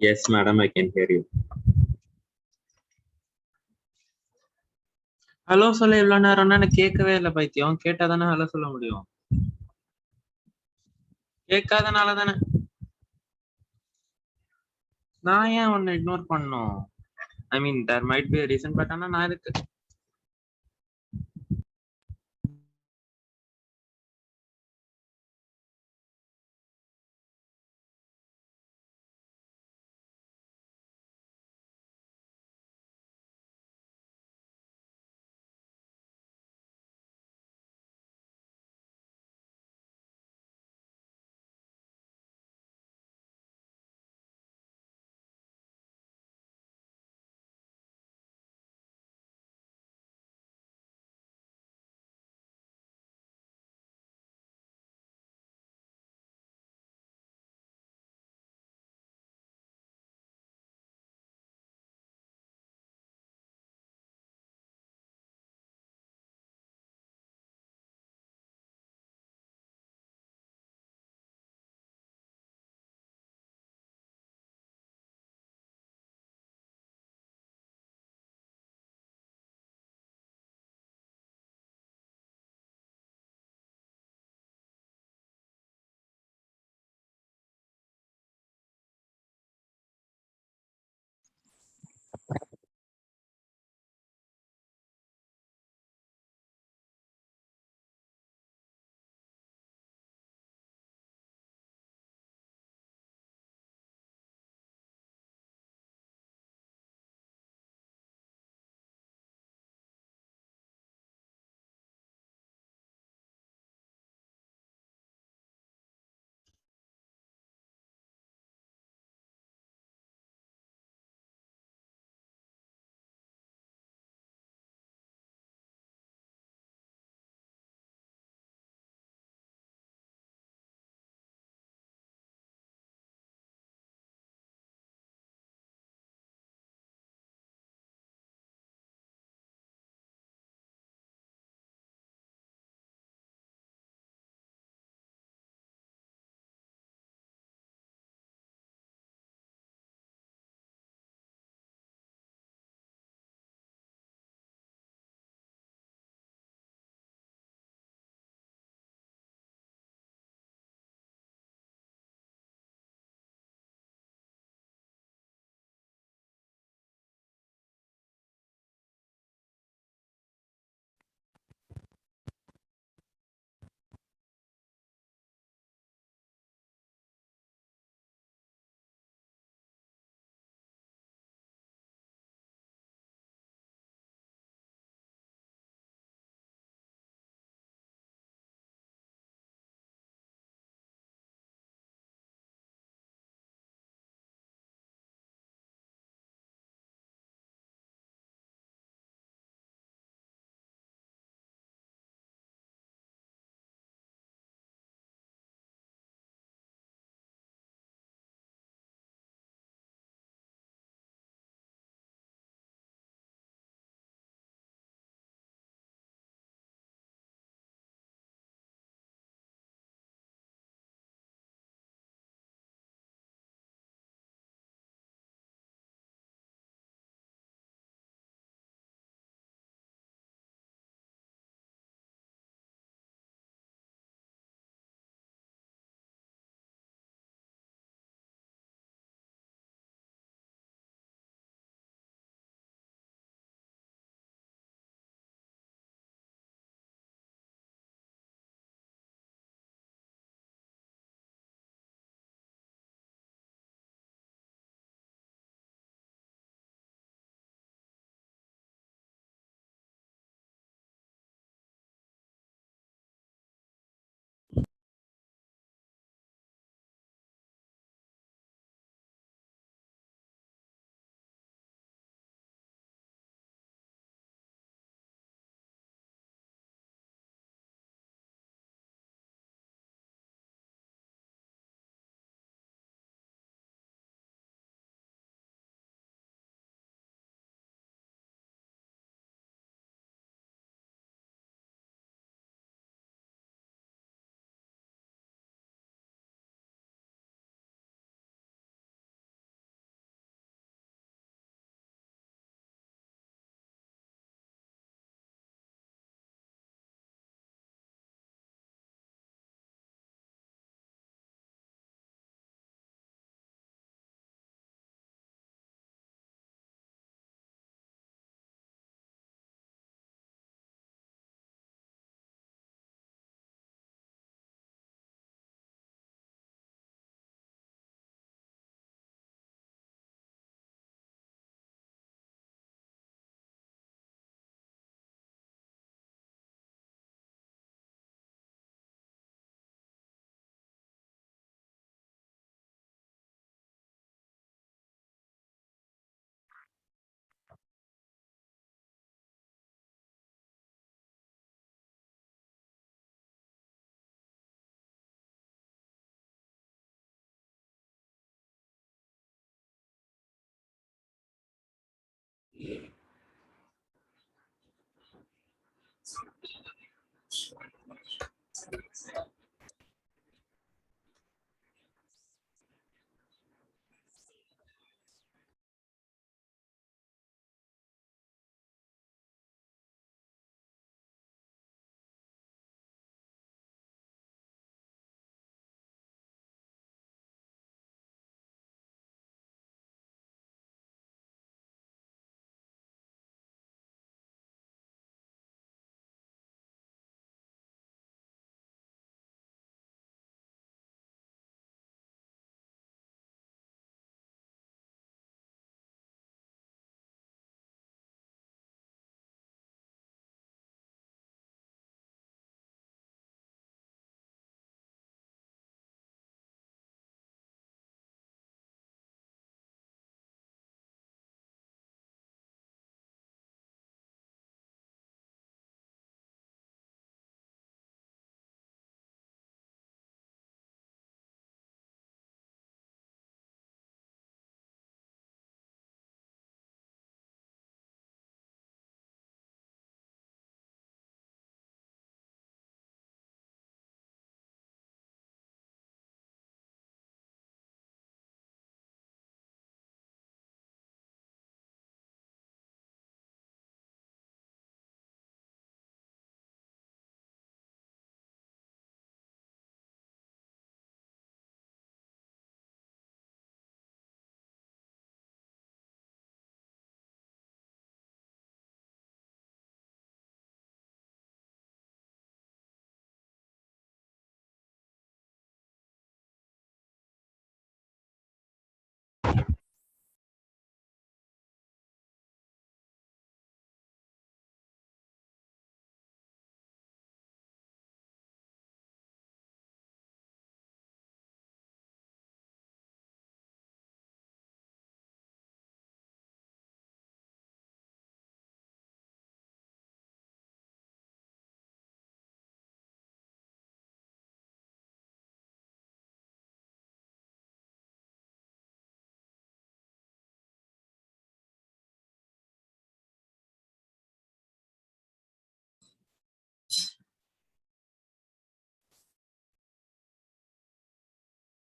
Yes, madam, I can hear you. Hello சொல்ல இவ்வளவு நேரம்னா எனக்கு கேட்கவே இல்லை பைத்தியம். கேட்டாதானே ஹலோ சொல்ல முடியும். கேட்காதனால தானே நான் ஏன் உன்னை இக்னோர் பண்ணும். I mean there might be reason, but ஆனா நான் இருக்கு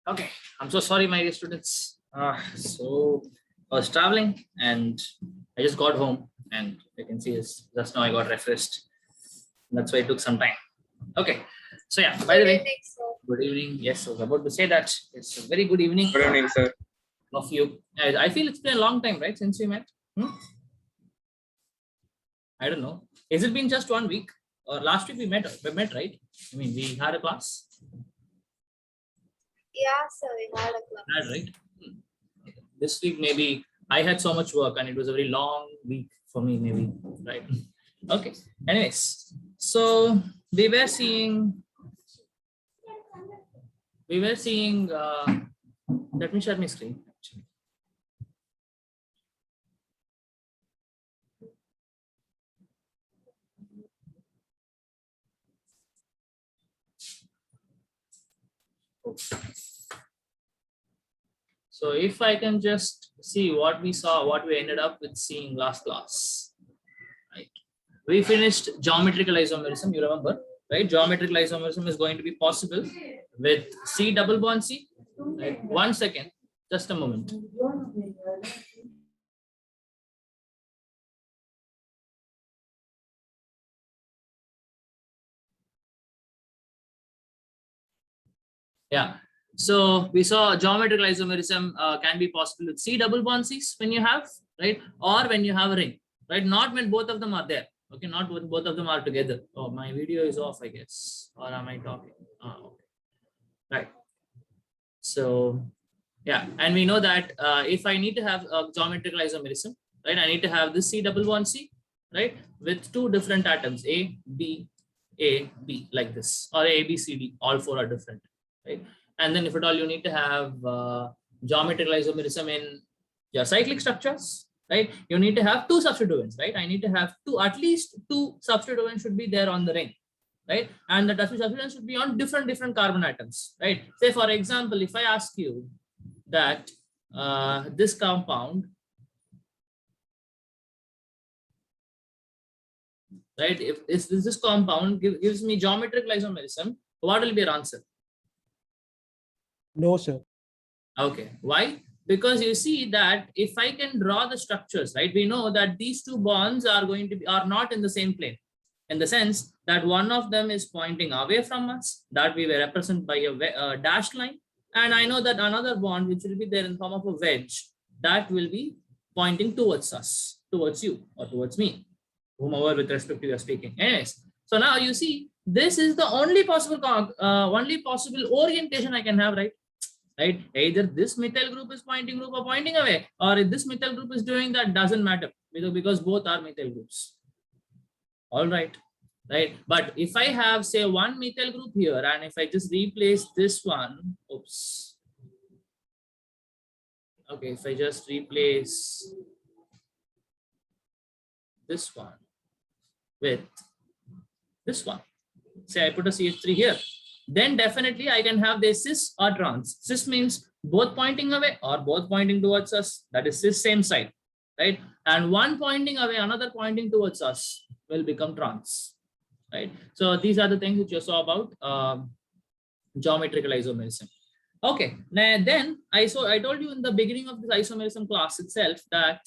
Okay, I'm so sorry, my dear students. So I was traveling and I just got home, and you can see is just now I got refreshed. That's why it took some time. Okay, so yeah, by the way, good evening. Yes, I was about to say that it's a very good evening. Good evening, sir. Of you. I feel it's been a long time, right, since we met? I don't know. Has it been just 1 week? Or last week we met, right? I mean, we had a class. Yeah, sir, we had a class. Had, right? This week maybe I had so much work and it was a very long week for me, maybe, right? Okay. Anyways, so we were seeing. Let me share my screen. Actually. Okay. So if I can just see what we saw, what we ended up with seeing last class, right? We finished geometrical isomerism, you remember, right? Geometrical isomerism is going to be possible with C double bond C. Right? 1 second, just a moment. Yeah. So we saw geometrical isomerism can be possible with C double bond Cs when you have, right? Or when you have a ring, right? Not when both of them are there. Okay, not when both of them are together. Oh, my video is off, I guess. Or am I talking? Okay. Right. So yeah, and we know that if I need to have a geometrical isomerism, right? I need to have this C double bond C, right? With two different atoms, A, B, like this, or A, B, C, D, all four are different, right? And then if at all you need to have geometrical isomerism in your cyclic structures, right? You need to have two substituents, right? I need to have at least two substituents should be there on the ring, right? And the substituents should be on different carbon atoms, right? Say for example, if I ask you that this compound right? If this compound gives me geometric isomerism, what will be your answer? No, sir. Okay, why? Because you see that if I can draw the structures, right, we know that these two bonds are going to be are not in the same plane, in the sense that one of them is pointing away from us, that we were represented by a dashed line, and I know that another bond which will be there in the form of a wedge, that will be pointing towards us, towards you or towards me, whomever with respect to you are speaking. Anyways, so now you see this is the only possible orientation I can have, right? Right, either this methyl group is pointing group or pointing away, or if this methyl group is doing that, doesn't matter, because both are methyl groups. All right, right. But if I have, say, one methyl group here, and if I just replace this one, oops, okay, if I just replace this one with this one, say I put a CH3 here, then definitely I can have this cis or trans. Cis means both pointing away or both pointing towards us. That is cis, same side, right? And one pointing away, another pointing towards us will become trans, right? So these are the things which you saw about geometrical isomerism. Okay, now then I told you in the beginning of this isomerism class itself that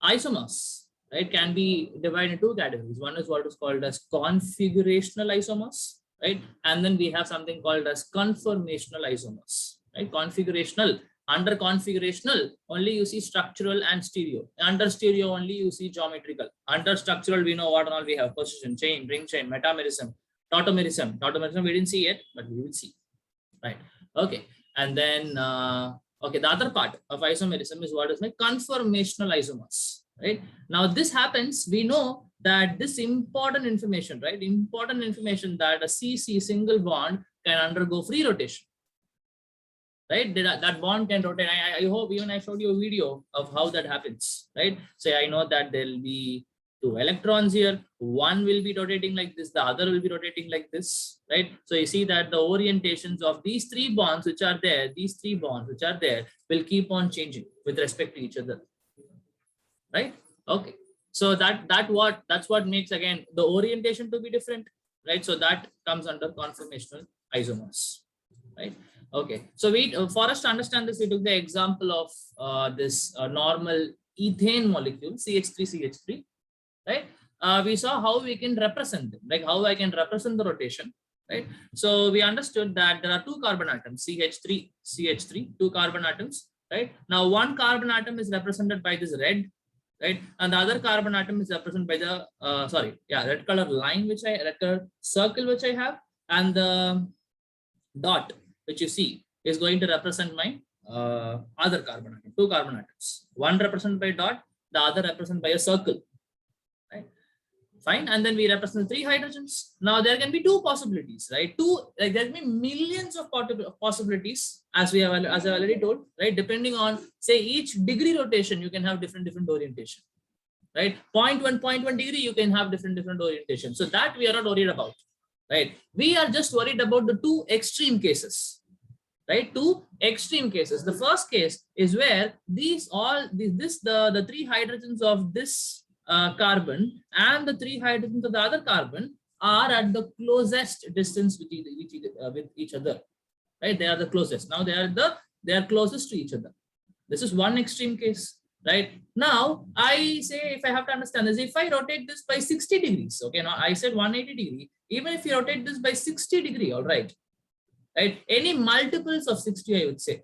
isomers, right, can be divided into two categories. One is what is called as configurational isomers, right? And then we have something called as conformational isomers, right? Configurational, under configurational, only you see structural and stereo. Under stereo, only you see geometrical. Under structural, we know what all we have: position, chain, ring chain, metamerism, tautomerism. Tautomerism, we didn't see yet, but we will see, right? Okay. And then, okay, the other part of isomerism is what is my conformational isomers, right? Now this happens, we know that this important information, right? Important information that a CC, single bond, can undergo free rotation, right? That bond can rotate. I hope even I showed you a video of how that happens, right? Say I know that there will be two electrons here. One will be rotating like this, the other will be rotating like this, right? So you see that the orientations of these three bonds which are there, will keep on changing with respect to each other, right? Okay. So that's what makes, again, the orientation to be different, right? So that comes under conformational isomers, right? Okay. So for us to understand this, we took the example of this normal ethane molecule, CH3CH3, right? We saw how we can represent them, like how I can represent the rotation, right? So we understood that there are two carbon atoms, CH3, two carbon atoms, right? Now one carbon atom is represented by this red, right? And the other carbon atom is represented by the red color line, red color circle which I have, and the dot which you see is going to represent my other carbon atom, two carbon atoms. One represented by dot, the other represented by a circle, right? Fine. And then we represent three hydrogens. Now there can be two possibilities, right? There can be millions of possibilities, as I've already told, right? Depending on, say, each degree rotation, you can have different orientation, right? 0.1 degree, you can have different orientation. So that we are not worried about, right? We are just worried about the two extreme cases, right? Two extreme cases. The first case is where the three hydrogens of this carbon and the three hydrogens of the other carbon are at the closest distance with each other, right? They are the closest. Now they are closest to each other. This is one extreme case, right? Now I say, if I have to understand this, if I rotate this by 60 degrees, okay, now I said 180 degree, even if you rotate this by 60 degree, all right, any multiples of 60, I would say,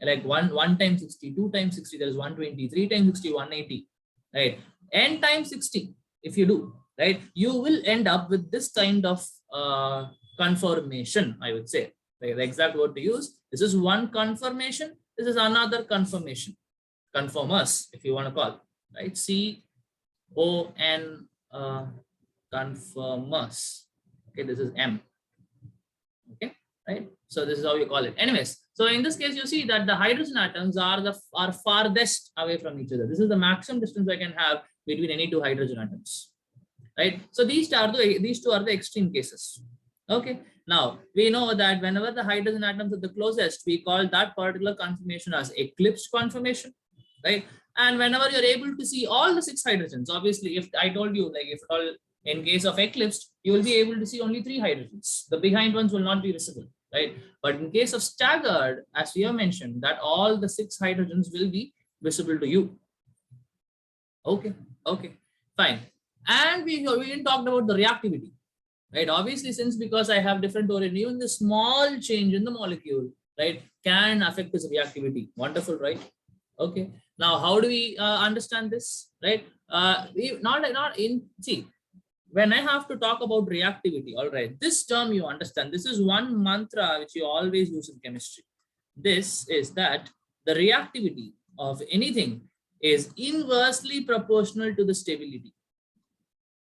like 1 times 60, 2 times 60, there is 120, 3 times 60, 180, right? N times 60, if you do, right, you will end up with this kind of conformation, I would say. Like the exact word to use, this is one conformation, this is another conformation. Conformers, if you want to call, right? CON conformers. Okay, this is M. Okay, right? So this is how you call it. Anyways, so in this case, you see that the hydrogen atoms are farthest away from each other. This is the maximum distance I can have between any two hydrogen atoms, right? So these two are the extreme cases. Okay. Now we know that whenever the hydrogen atoms are the closest, we call that particular conformation as eclipsed conformation, right? And whenever you're able to see all the 6 hydrogens, obviously, if I told you, like if at all in case of eclipsed, you will be able to see only 3 hydrogens. The behind ones will not be visible, right? But in case of staggered, as we have mentioned, that all the 6 hydrogens will be visible to you. Okay, fine. And we didn't talk about the reactivity, right? Obviously, since because I have different origin, even the small change in the molecule, right, can affect this reactivity. Wonderful, right? Okay. Now, how do we understand this, right? We not in see. When I have to talk about reactivity, all right, this term you understand. This is one mantra which you always use in chemistry. This is that the reactivity of anything is inversely proportional to the stability.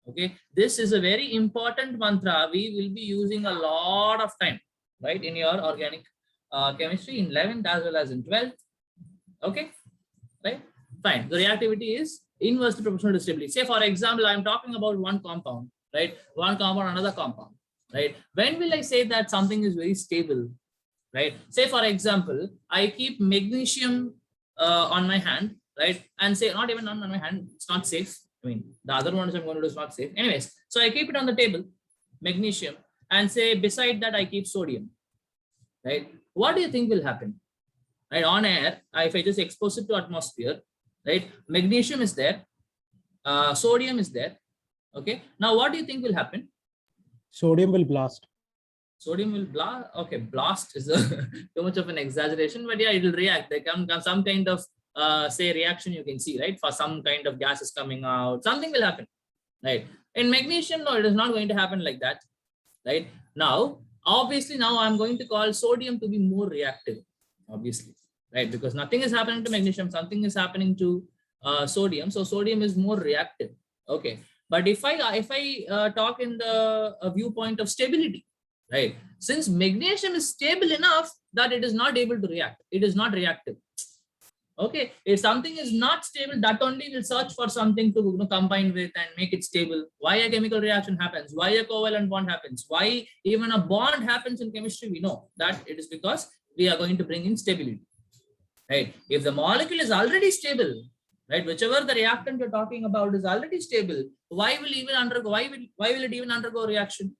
Okay, this is a very important mantra we will be using a lot of time, right, in your organic chemistry in 11th as well as in 12th. Okay, right, fine. The reactivity is inversely proportional to stability. Say for example, I'm talking about one compound, right, one compound, another compound, right? When will I say that something is very stable, right? Say for example, I keep magnesium on my hand, right, and say not even on my hand, it's not safe. I mean, the other ones I'm going to do is not safe. Anyways, so I keep it on the table, magnesium, and say beside that I keep sodium, right? What do you think will happen? Right, on air, if I just expose it to atmosphere, right, magnesium is there, sodium is there. Okay, now what do you think will happen? Sodium will blast. Sodium will blast. Okay, blast is too much of an exaggeration, but yeah, it will react. There can come some kind of say reaction you can see, right? For some kind of gases coming out, something will happen, right? In magnesium, no, it is not going to happen like that, right? Now, obviously, now I'm going to call sodium to be more reactive, obviously, right? Because nothing is happening to magnesium, something is happening to sodium, so sodium is more reactive. Okay, but if I talk in the viewpoint of stability, right? Since magnesium is stable enough that it is not able to react, it is not reactive. Okay, if something is not stable, that only will search for something to combine with and make it stable. Why a chemical reaction happens, why a covalent bond happens, why even a bond happens in chemistry, we know that it is because we are going to bring in stability, right? If the molecule is already stable, right, whichever the reactant you're talking about is already stable, why will even undergo, why will it even undergo reaction?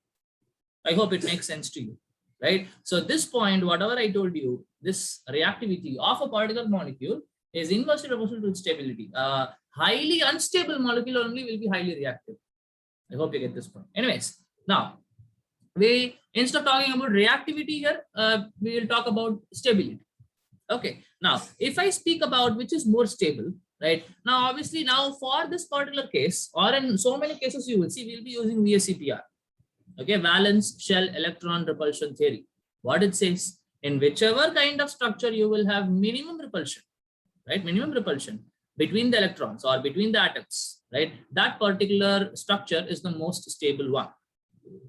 I hope it makes sense to you, right? So this point, whatever I told you, this reactivity of a particular molecule is inversely proportional to its stability. Highly unstable molecule only will be highly reactive. I hope you get this point. Anyways, now we, instead of talking about reactivity here, we will talk about stability. Okay, now if I speak about which is more stable, right? Now, obviously, now for this particular case, or in so many cases, you will see we'll be using VSEPR. Okay, valence shell electron repulsion theory. What it says, in whichever kind of structure you will have minimum repulsion, right? Minimum repulsion between the electrons or between the atoms, right? That particular structure is the most stable one,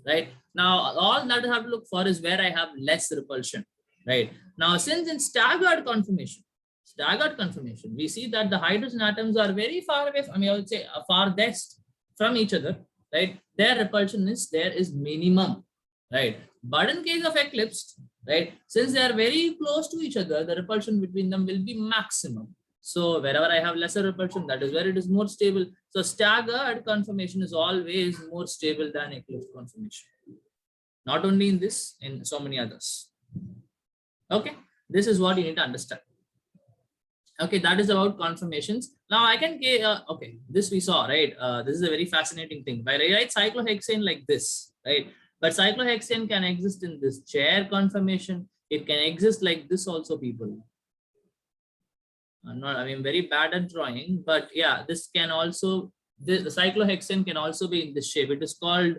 right? Now, all that I have to look for is where I have less repulsion, right? Now, since in staggered conformation, we see that the hydrogen atoms are very far away, I would say farthest from each other, right? Their repulsion is minimum, right? But in case of eclipsed, right, since they are very close to each other, the repulsion between them will be maximum. So wherever I have lesser repulsion, that is where it is more stable. So staggered conformation is always more stable than eclipsed conformation. Not only in this, in so many others. Okay, this is what you need to understand. Okay, that is about conformations. Now I can okay, this we saw, right? This is a very fascinating thing. If I write cyclohexane like this, right? But cyclohexane can exist in this chair conformation. It can exist like this also, people. I mean, very bad at drawing, but yeah, this can also, the cyclohexane can also be in this shape. It is called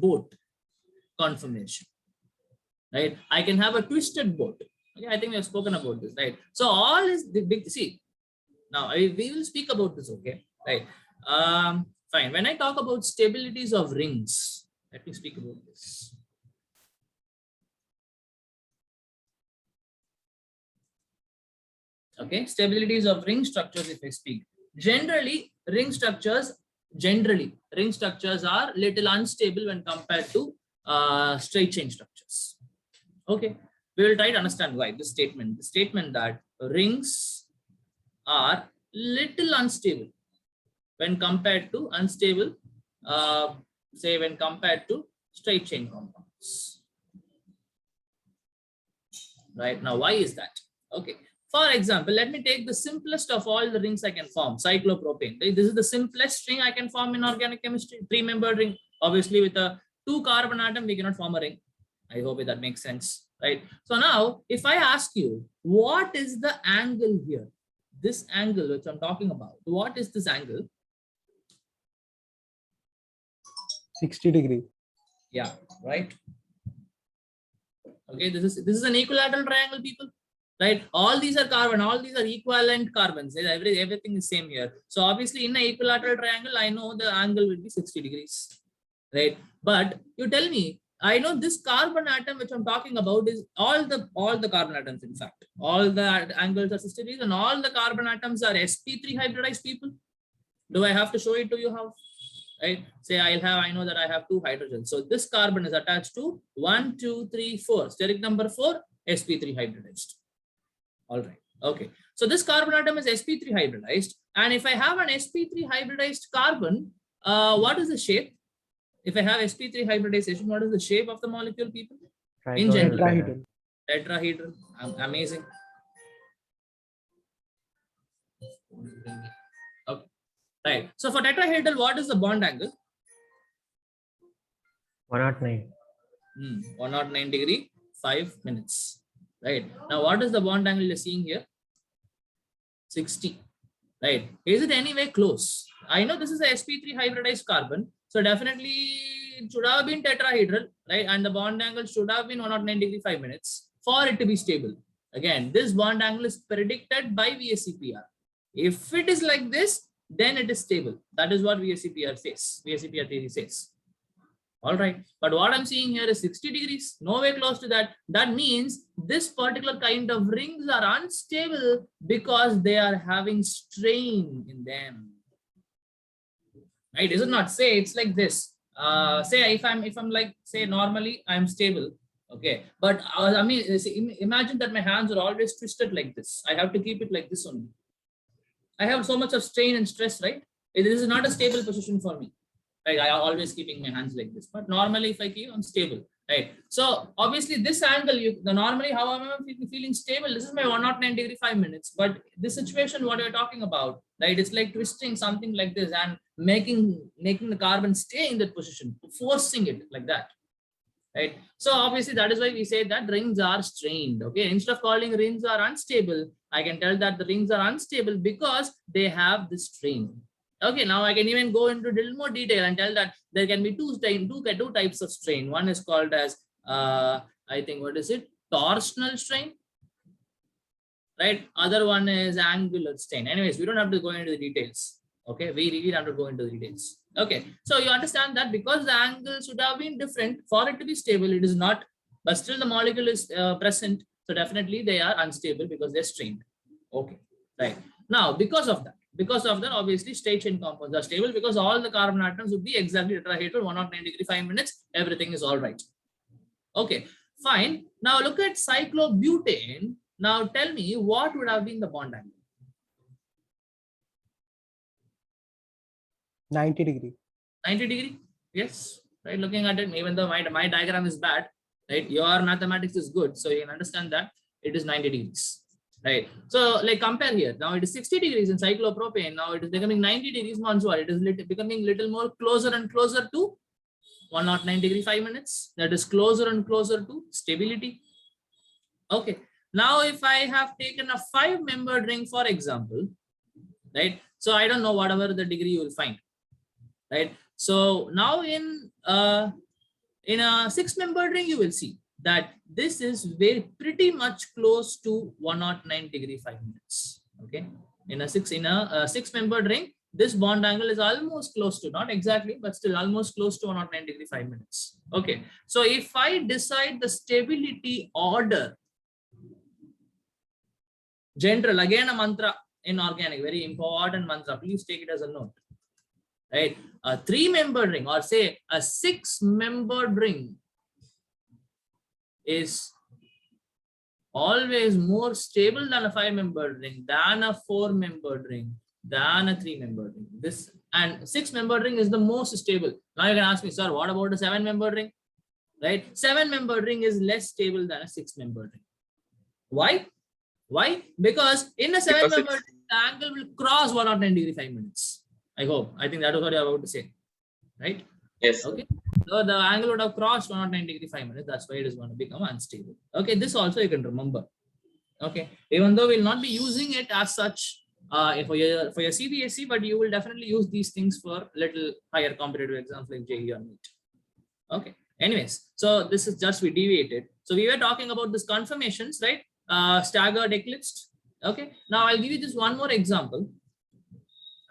boat conformation, right? I can have a twisted boat. Okay, I think we have spoken about this, right? So all is the big, see, now we will speak about this, okay, right? Fine. When I talk about stabilities of rings, let me speak about this. Okay, stabilities of ring structures, if I speak. Generally, ring structures are little unstable when compared to straight chain structures. Okay, we will try to understand why this statement. The statement that rings are little unstable when compared to unstable, say when compared to straight chain compounds. Right now, why is that? Okay. For example, let me take the simplest of all the rings I can form, cyclopropane. This is the simplest ring I can form in organic chemistry, 3-membered ring. Obviously, with a 2-carbon atom, we cannot form a ring. I hope that makes sense, right? So now, if I ask you, what is the angle here? This angle which I'm talking about, what is this angle? 60 degree. Yeah, right. Okay, this is an equilateral triangle, people. Right, all these are carbon, all these are equivalent carbons. Everything is same here. So obviously, in an equilateral triangle, I know the angle will be 60 degrees, right? But you tell me, I know this carbon atom which I'm talking about is all the carbon atoms. In fact, all the angles are 60 degrees, and all the carbon atoms are sp3 hybridized, people. Do I have to show it to you how? Right? Say I know that I have 2 hydrogens. So this carbon is attached to 1, 2, 3, 4. Steric number 4, sp3 hybridized. All right. Okay. So this carbon atom is sp3 hybridized. And if I have an sp3 hybridized carbon, what is the shape? If I have sp3 hybridization, what is the shape of the molecule, people? In general, Tetrahedral. Tetrahedral. Amazing. Okay. Right. So for tetrahedral, what is the bond angle? 109. 109 degree, 5 minutes. Right. Now, what is the bond angle you're seeing here? 60. Right. Is it anyway close? I know this is a sp3 hybridized carbon. So definitely it should have been tetrahedral, right? And the bond angle should have been 109 degree, 5 minutes for it to be stable. Again, this bond angle is predicted by VSEPR. If it is like this, then it is stable. That is what VSEPR says. VSEPR theory says. All right, but what I'm seeing here is 60 degrees, nowhere close to that. That means this particular kind of rings are unstable because they are having strain in them. Right? Is it not? Say it's like this. Say if I'm like, say normally I'm stable, okay, but I mean, imagine that my hands are always twisted like this. I have to keep it like this only. I have so much of strain and stress, right? This is not a stable position for me. Right, I am always keeping my hands like this, but normally if I keep, I'm stable, right? So obviously this angle, normally how am I feeling stable? This is my 109 degree, 5 minutes, but this situation, what you're talking about, right? It's like twisting something like this and making the carbon stay in that position, forcing it like that, right? So obviously that is why we say that rings are strained, okay? Instead of calling rings are unstable, I can tell that the rings are unstable because they have this strain. Okay, now I can even go into a little more detail and tell that there can be two types of strain. One is called as, I think, what is it? Torsional strain, right? Other one is angular strain. Anyways, we don't have to go into the details. Okay, we really have to go into the details. Okay, so you understand that because the angle should have been different for it to be stable, it is not, but still the molecule is present. So definitely they are unstable because they're strained. Okay, right. Now, because of that, obviously straight chain compounds are stable because all the carbon atoms would be exactly tetrahedral, 109 degree, 5 minutes, everything is all right. Okay, fine. Now look at cyclobutane. Now tell me what would have been the bond angle? 90 degree. 90 degree, yes, right? Looking at it, even though my diagram is bad, right? Your mathematics is good, so you can understand that it is 90 degrees. Right. So like compare here. Now it is 60 degrees in cyclopropane. Now it is becoming 90 degrees Monsoir. It is becoming little more closer and closer to 109 degree, 5 minutes. That is closer and closer to stability. Okay. Now if I have taken a 5-membered ring, for example, right? So I don't know whatever the degree you will find, right? So now in a 6-membered ring, you will see that this is pretty much close to 109 degree, 5 minutes. Okay, in a 6-membered ring, this bond angle is almost close to, not exactly, but still almost close to 109 degree, 5 minutes. Okay, so if I decide the stability order, general, again a mantra in organic, very important mantra, please take it as a note, right? A 3-membered ring, or say a 6-membered ring, is always more stable than a 5-membered ring, than a 4-membered ring. than a 3-membered ring. This and 6-membered ring is the most stable. Now you can ask me, sir, what about a 7-membered ring? Right? 7-membered ring is less stable than a 6-membered ring. Why? Why? Because in a 7-membered ring, the angle will cross 109 degree 5 minutes. I hope. I think that was what you're about to say. Right? Yes. Okay. So the angle would have crossed 109 degree 5 minutes. That's why it is going to become unstable. Okay. This also you can remember. Okay. Even though we'll not be using it as such for your CBSE, but you will definitely use these things for little higher competitive exams like JEE or NEET. Okay. Anyways, so this is just we deviated. So we were talking about this conformations, right? Staggered, eclipsed. Okay. Now I'll give you just one more example.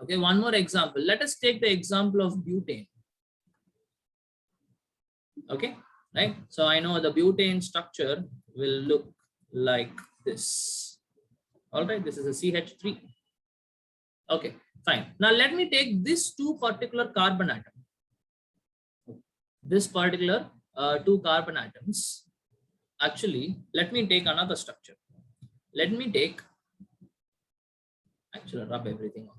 Okay, one more example. Let us take the example of butane. Okay, right? So I know the butane structure will look like this. All right, this is a CH3. Okay, fine. Now let me take this two particular carbon atom. This particular two carbon atoms. Actually, let me take another structure. Let me take, actually rub everything off.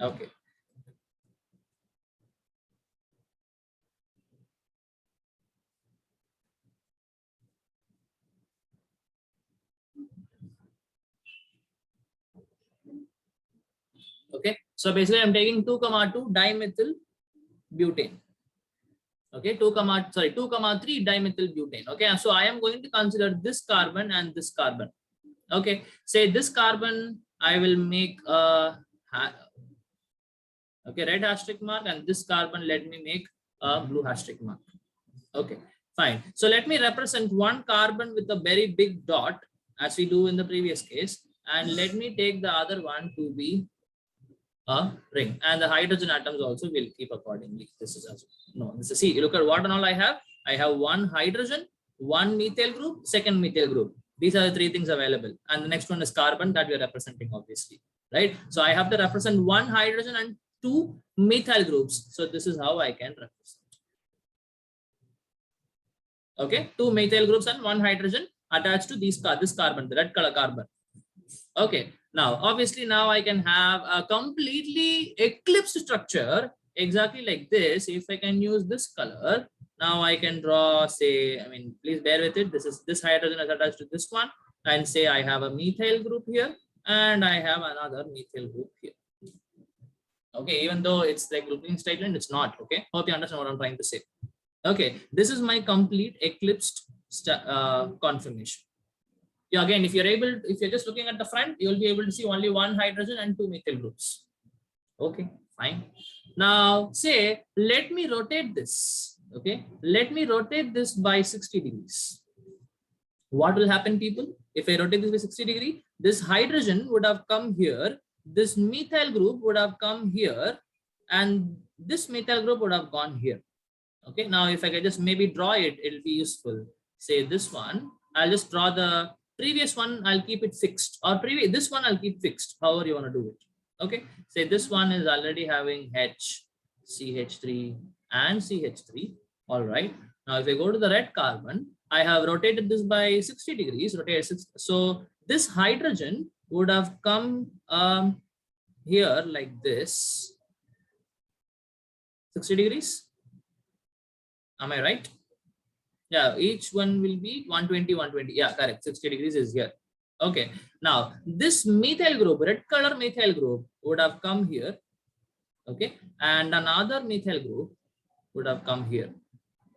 Okay. Okay. So basically I'm taking 2,2 dimethyl butane. Okay, 2,3 dimethyl butane. Okay, so I am going to consider this carbon and this carbon. Okay, say this carbon I will make a red hashtag mark, and this carbon let me make a blue hashtag mark. Okay, fine. So let me represent one carbon with a very big dot as we do in the previous case, and let me take the other one to be a ring, and the hydrogen atoms also will keep accordingly. This is also, no, this is, see, look at what and all I have. I have one hydrogen, one methyl group, second methyl group. These are the three things available, and the next one is carbon that we are representing, obviously, right? So I have to represent one hydrogen and two methyl groups. So this is how I can represent. Okay, two methyl groups and one hydrogen attached to this carbon, the red color carbon. Okay, now obviously now I can have a completely eclipsed structure exactly like this. If I can use this color, now I can draw, say, I mean, please bear with it. This hydrogen is attached to this one, and say I have a methyl group here and I have another methyl group here. Okay, even though it's like looking straight line, it's not. Okay, hope you understand what I'm trying to say. Okay, this is my complete eclipsed conformation. Yeah, again, if you're just looking at the front, you'll be able to see only one hydrogen and two methyl groups. Okay, fine. Now say, let me rotate this. Okay, let me rotate this by 60 degrees. What will happen, people? If I rotate this by 60 degrees, this hydrogen would have come here, this methyl group would have come here, and this methyl group would have gone here. Okay, now if I can just maybe draw it, it'll be useful. Say this one, I'll just draw the previous one, I'll keep it fixed, or this one I'll keep fixed, however you want to do it. Okay, say this one is already having H, CH3 and CH3. All right, now if I go to the red carbon, I have rotated this by 60 degrees, so this hydrogen would have come here like this, 60 degrees. Am I right? Yeah, each one will be 120, 120. Yeah, correct. 60 degrees is here. Okay. Now, this methyl group, red color methyl group would have come here. Okay. And another methyl group would have come here.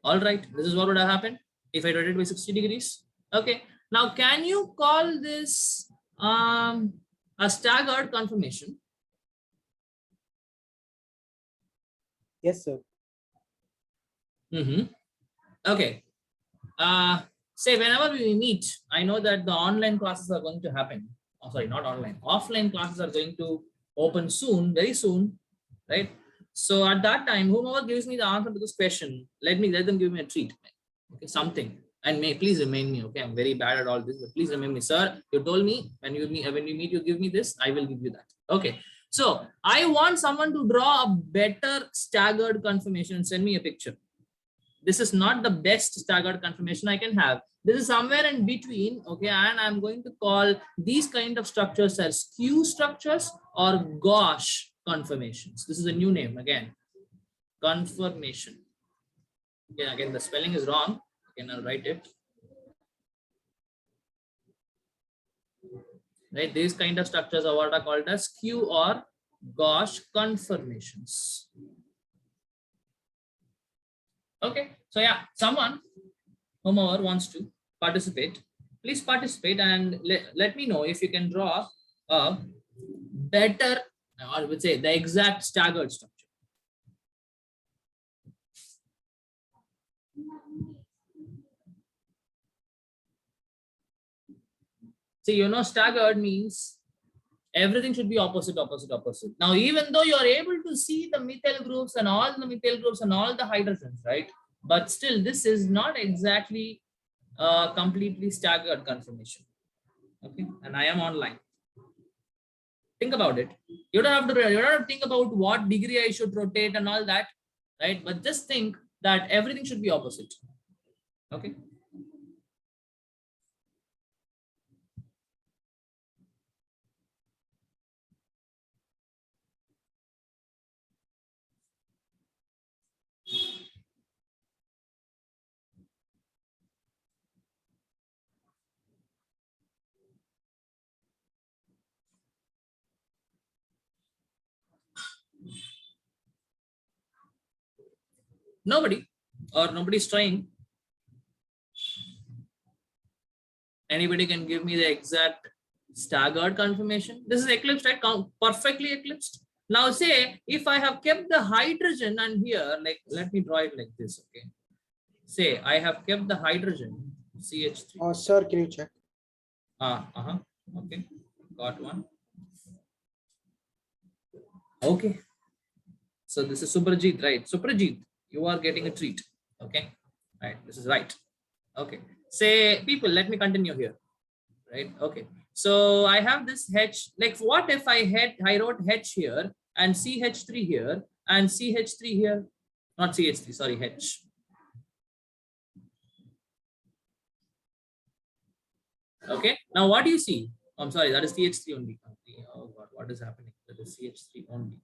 All right. This is what would have happened if I rotate by 60 degrees. Okay. Now, can you call this a staggered conformation? Yes, sir. Okay. Say whenever we meet, I know that the online classes are going to happen. Oh, sorry, not online. Offline classes are going to open soon, very soon, right? So at that time, whomever gives me the answer to this question, let them give me a treat. Okay, something. And please remind me. Okay, I'm very bad at all this, but please remind me, sir. You told me when we meet, you give me this. I will give you that. Okay. So I want someone to draw a better staggered conformation and send me a picture. This is not the best staggered conformation I can have. This is somewhere in between, okay? And I'm going to call these kind of structures as skew structures or gauche conformations. This is a new name again, conformation. Okay, again, the spelling is wrong. Again, I'll write it. Right, these kind of structures are what are called as skew or gauche conformations. Okay, so yeah, someone, whomever wants to participate, please participate and let me know if you can draw a better, or I would say the exact staggered structure. See, you know, staggered means everything should be opposite, opposite, opposite. Now, even though you are able to see the methyl groups and all the methyl groups and all the hydrogens, right? But still, this is not exactly a completely staggered conformation. Okay, and I am online. Think about it. You don't have to think about what degree I should rotate and all that, right? But just think that everything should be opposite. Okay. Nobody, or nobody's trying. Anybody can give me the exact staggered conformation? This is eclipsed, right? Perfectly eclipsed. Now say if I have kept the hydrogen and here, like, let me draw it like this, okay? Say I have kept the hydrogen, CH3. Sir, can you check? Okay, got one. Okay, so this is Suprajit, right? Suprajit, you are getting a treat. Okay, right, this is right. Okay, say people, let me continue here, right? Okay, so I have this H, like what if I wrote H here and CH3 here and CH3 here, not CH3, sorry, H. Okay, now what do you see? I'm sorry, that is CH3 only. Oh God, what is happening? That is CH3 only.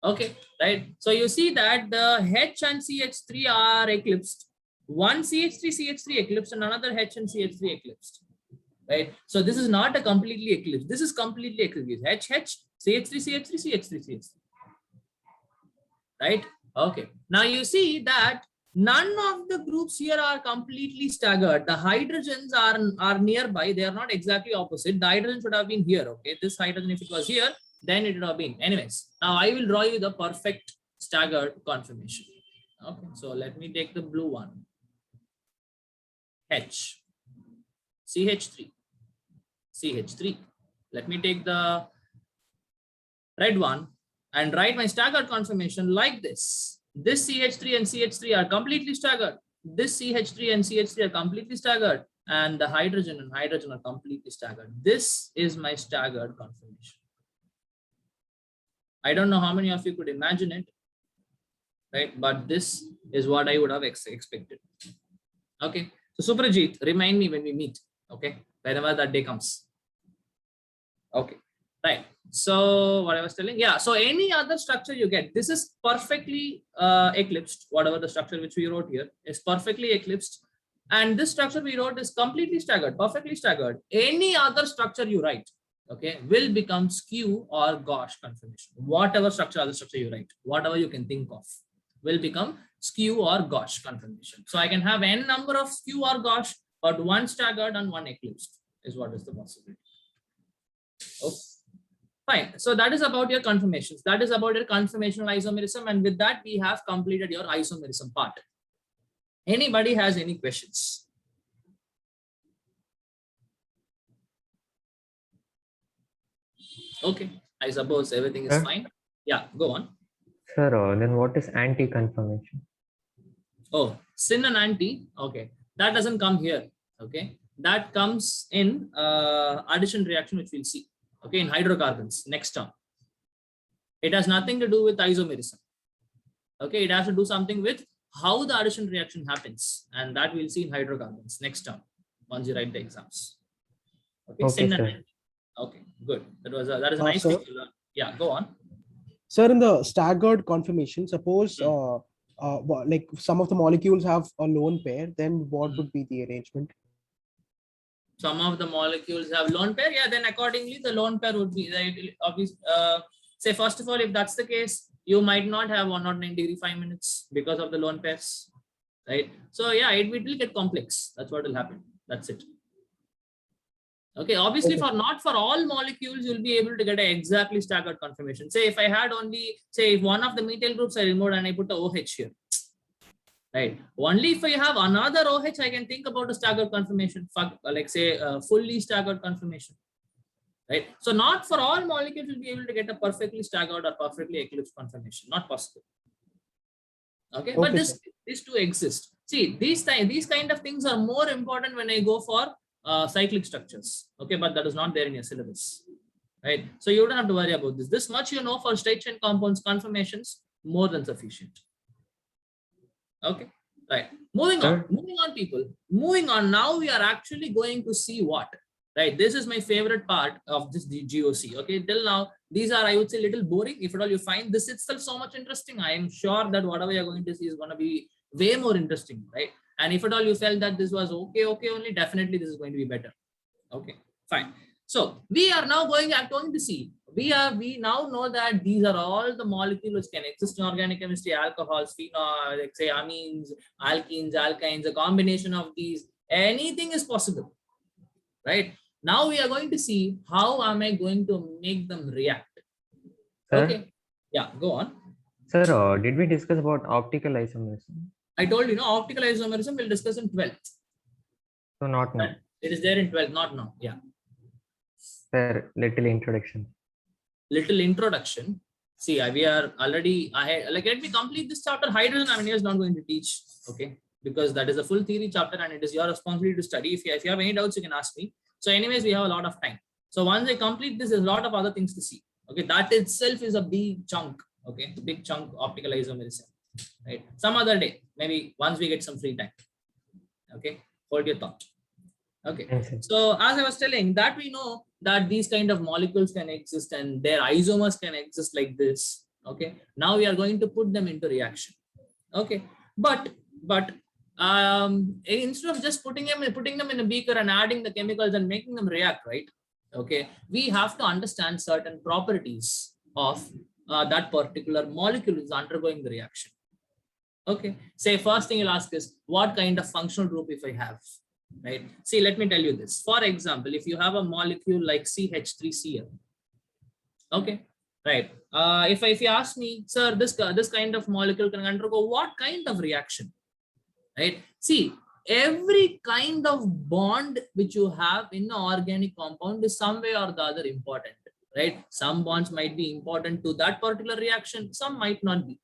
Okay, right. So you see that the H and CH3 are eclipsed. One CH3 eclipsed and another H and CH3 eclipsed. Right. So this is not a completely eclipsed. This is completely eclipsed. H, CH3. Right. Okay. Now you see that none of the groups here are completely staggered. The hydrogens are nearby. They are not exactly opposite. The hydrogen should have been here. Okay. This hydrogen, if it was here, then it would have been. Anyways, now I will draw you the perfect staggered conformation. Okay. So let me take the blue one. H, CH3. Let me take the red one and write my staggered conformation like this. This CH3 and CH3 are completely staggered. This CH3 and CH3 are completely staggered. And the hydrogen and hydrogen are completely staggered. This is my staggered conformation. I don't know how many of you could imagine it, right? But this is what I would have expected. Okay. So Suprajit, remind me when we meet. Okay. Whenever that day comes. Okay. Right. So what I was telling, yeah. So any other structure you get, this is perfectly eclipsed. Whatever the structure which we wrote here is perfectly eclipsed. And this structure we wrote is completely staggered, perfectly staggered. Any other structure you write, okay, will become skew or gauche conformation. Whatever structure, other structure you write, whatever you can think of, will become skew or gauche conformation. So I can have n number of skew or gauche, but one staggered and one eclipsed is what is the possibility. Okay. Fine. So that is about your conformations. That is about your conformational isomerism. And with that, we have completed your isomerism part. Anybody has any questions? Okay. I suppose everything is fine. Yeah, go on. Sir, then what is anti-conformation? Oh, syn and anti. Okay. That doesn't come here. Okay. That comes in addition reaction, which we'll see. Okay, in hydrocarbons, next term. It has nothing to do with isomerism. Okay, it has to do something with how the addition reaction happens, and that we'll see in hydrocarbons next term once you write the exams. Okay, Okay, Sin and sir. N. Okay, good. That is a Uh, nice sir? thing to learn. Yeah, go on. Sir, in the staggered conformation, suppose like some of the molecules have a lone pair, then what would be the arrangement? Some of the molecules have lone pair. Yeah, then accordingly the lone pair would be right. Obviously, say first of all, if that's the case, you might not have 109 ° 5 minutes because of the lone pairs, right? So yeah, it will get complex. That's what will happen. That's it. Okay, obviously Okay. not for all molecules, you'll be able to get an exactly staggered conformation. Say if I had only, say if one of the methyl groups I removed and I put a OH here, right? Only if I have another OH, I can think about a staggered conformation, like say a fully staggered conformation, right? So not for all molecules will be able to get a perfectly staggered or perfectly eclipsed conformation, not possible. Okay, but Okay, sir. these two exist. See, these kind of things are more important when I go for cyclic structures. Okay, but that is not there in your syllabus, right? So you don't have to worry about this. This much you know for straight chain compounds conformations, more than sufficient. Okay, right. Moving on, people. Moving on. Now we are actually going to see what, right? This is my favorite part of this GOC. Okay, till now these are, I would say, little boring. If at all you find this itself so much interesting, I am sure that whatever you're going to see is going to be way more interesting, right? And if at all you felt that this was okay only, definitely this is going to be better. Okay, fine. So we are now going to see, we now know that these are all the molecules which can exist in organic chemistry: alcohols, phenol, like say amines, alkenes, alkynes, a combination of these, anything is possible, right? Now we are going to see how am I going to make them react. Sir? Okay, yeah, go on. Sir, did we discuss about optical isomerism? I told you, no, optical isomerism we'll discuss in 12th. So not now. It is there in 12th, not now. Yeah. Sir, little introduction. Little introduction. See, we are already ahead. Like, let me complete this chapter. Hydrogen amine is not going to teach, okay, because that is a full theory chapter and it is your responsibility to study. If you have any doubts, you can ask me. So anyways, we have a lot of time. So once I complete this, there's a lot of other things to see. Okay, that itself is a big chunk. Okay, big chunk optical isomerism. Right, some other day, maybe once we get some free time. Okay, hold your thought. Okay, so as I was telling, that we know that these kind of molecules can exist and their isomers can exist like this. Okay, now we are going to put them into reaction. Okay, but instead of just putting them in a beaker and adding the chemicals and making them react, right? Okay, we have to understand certain properties of that particular molecule is undergoing the reaction. Okay, say first thing you'll ask is what kind of functional group if I have, right? See, let me tell you this. For example, if you have a molecule like CH3Cl, okay, right? If you ask me, sir, this kind of molecule can undergo what kind of reaction, right? See, every kind of bond which you have in an organic compound is some way or the other important, right? Some bonds might be important to that particular reaction, some might not be.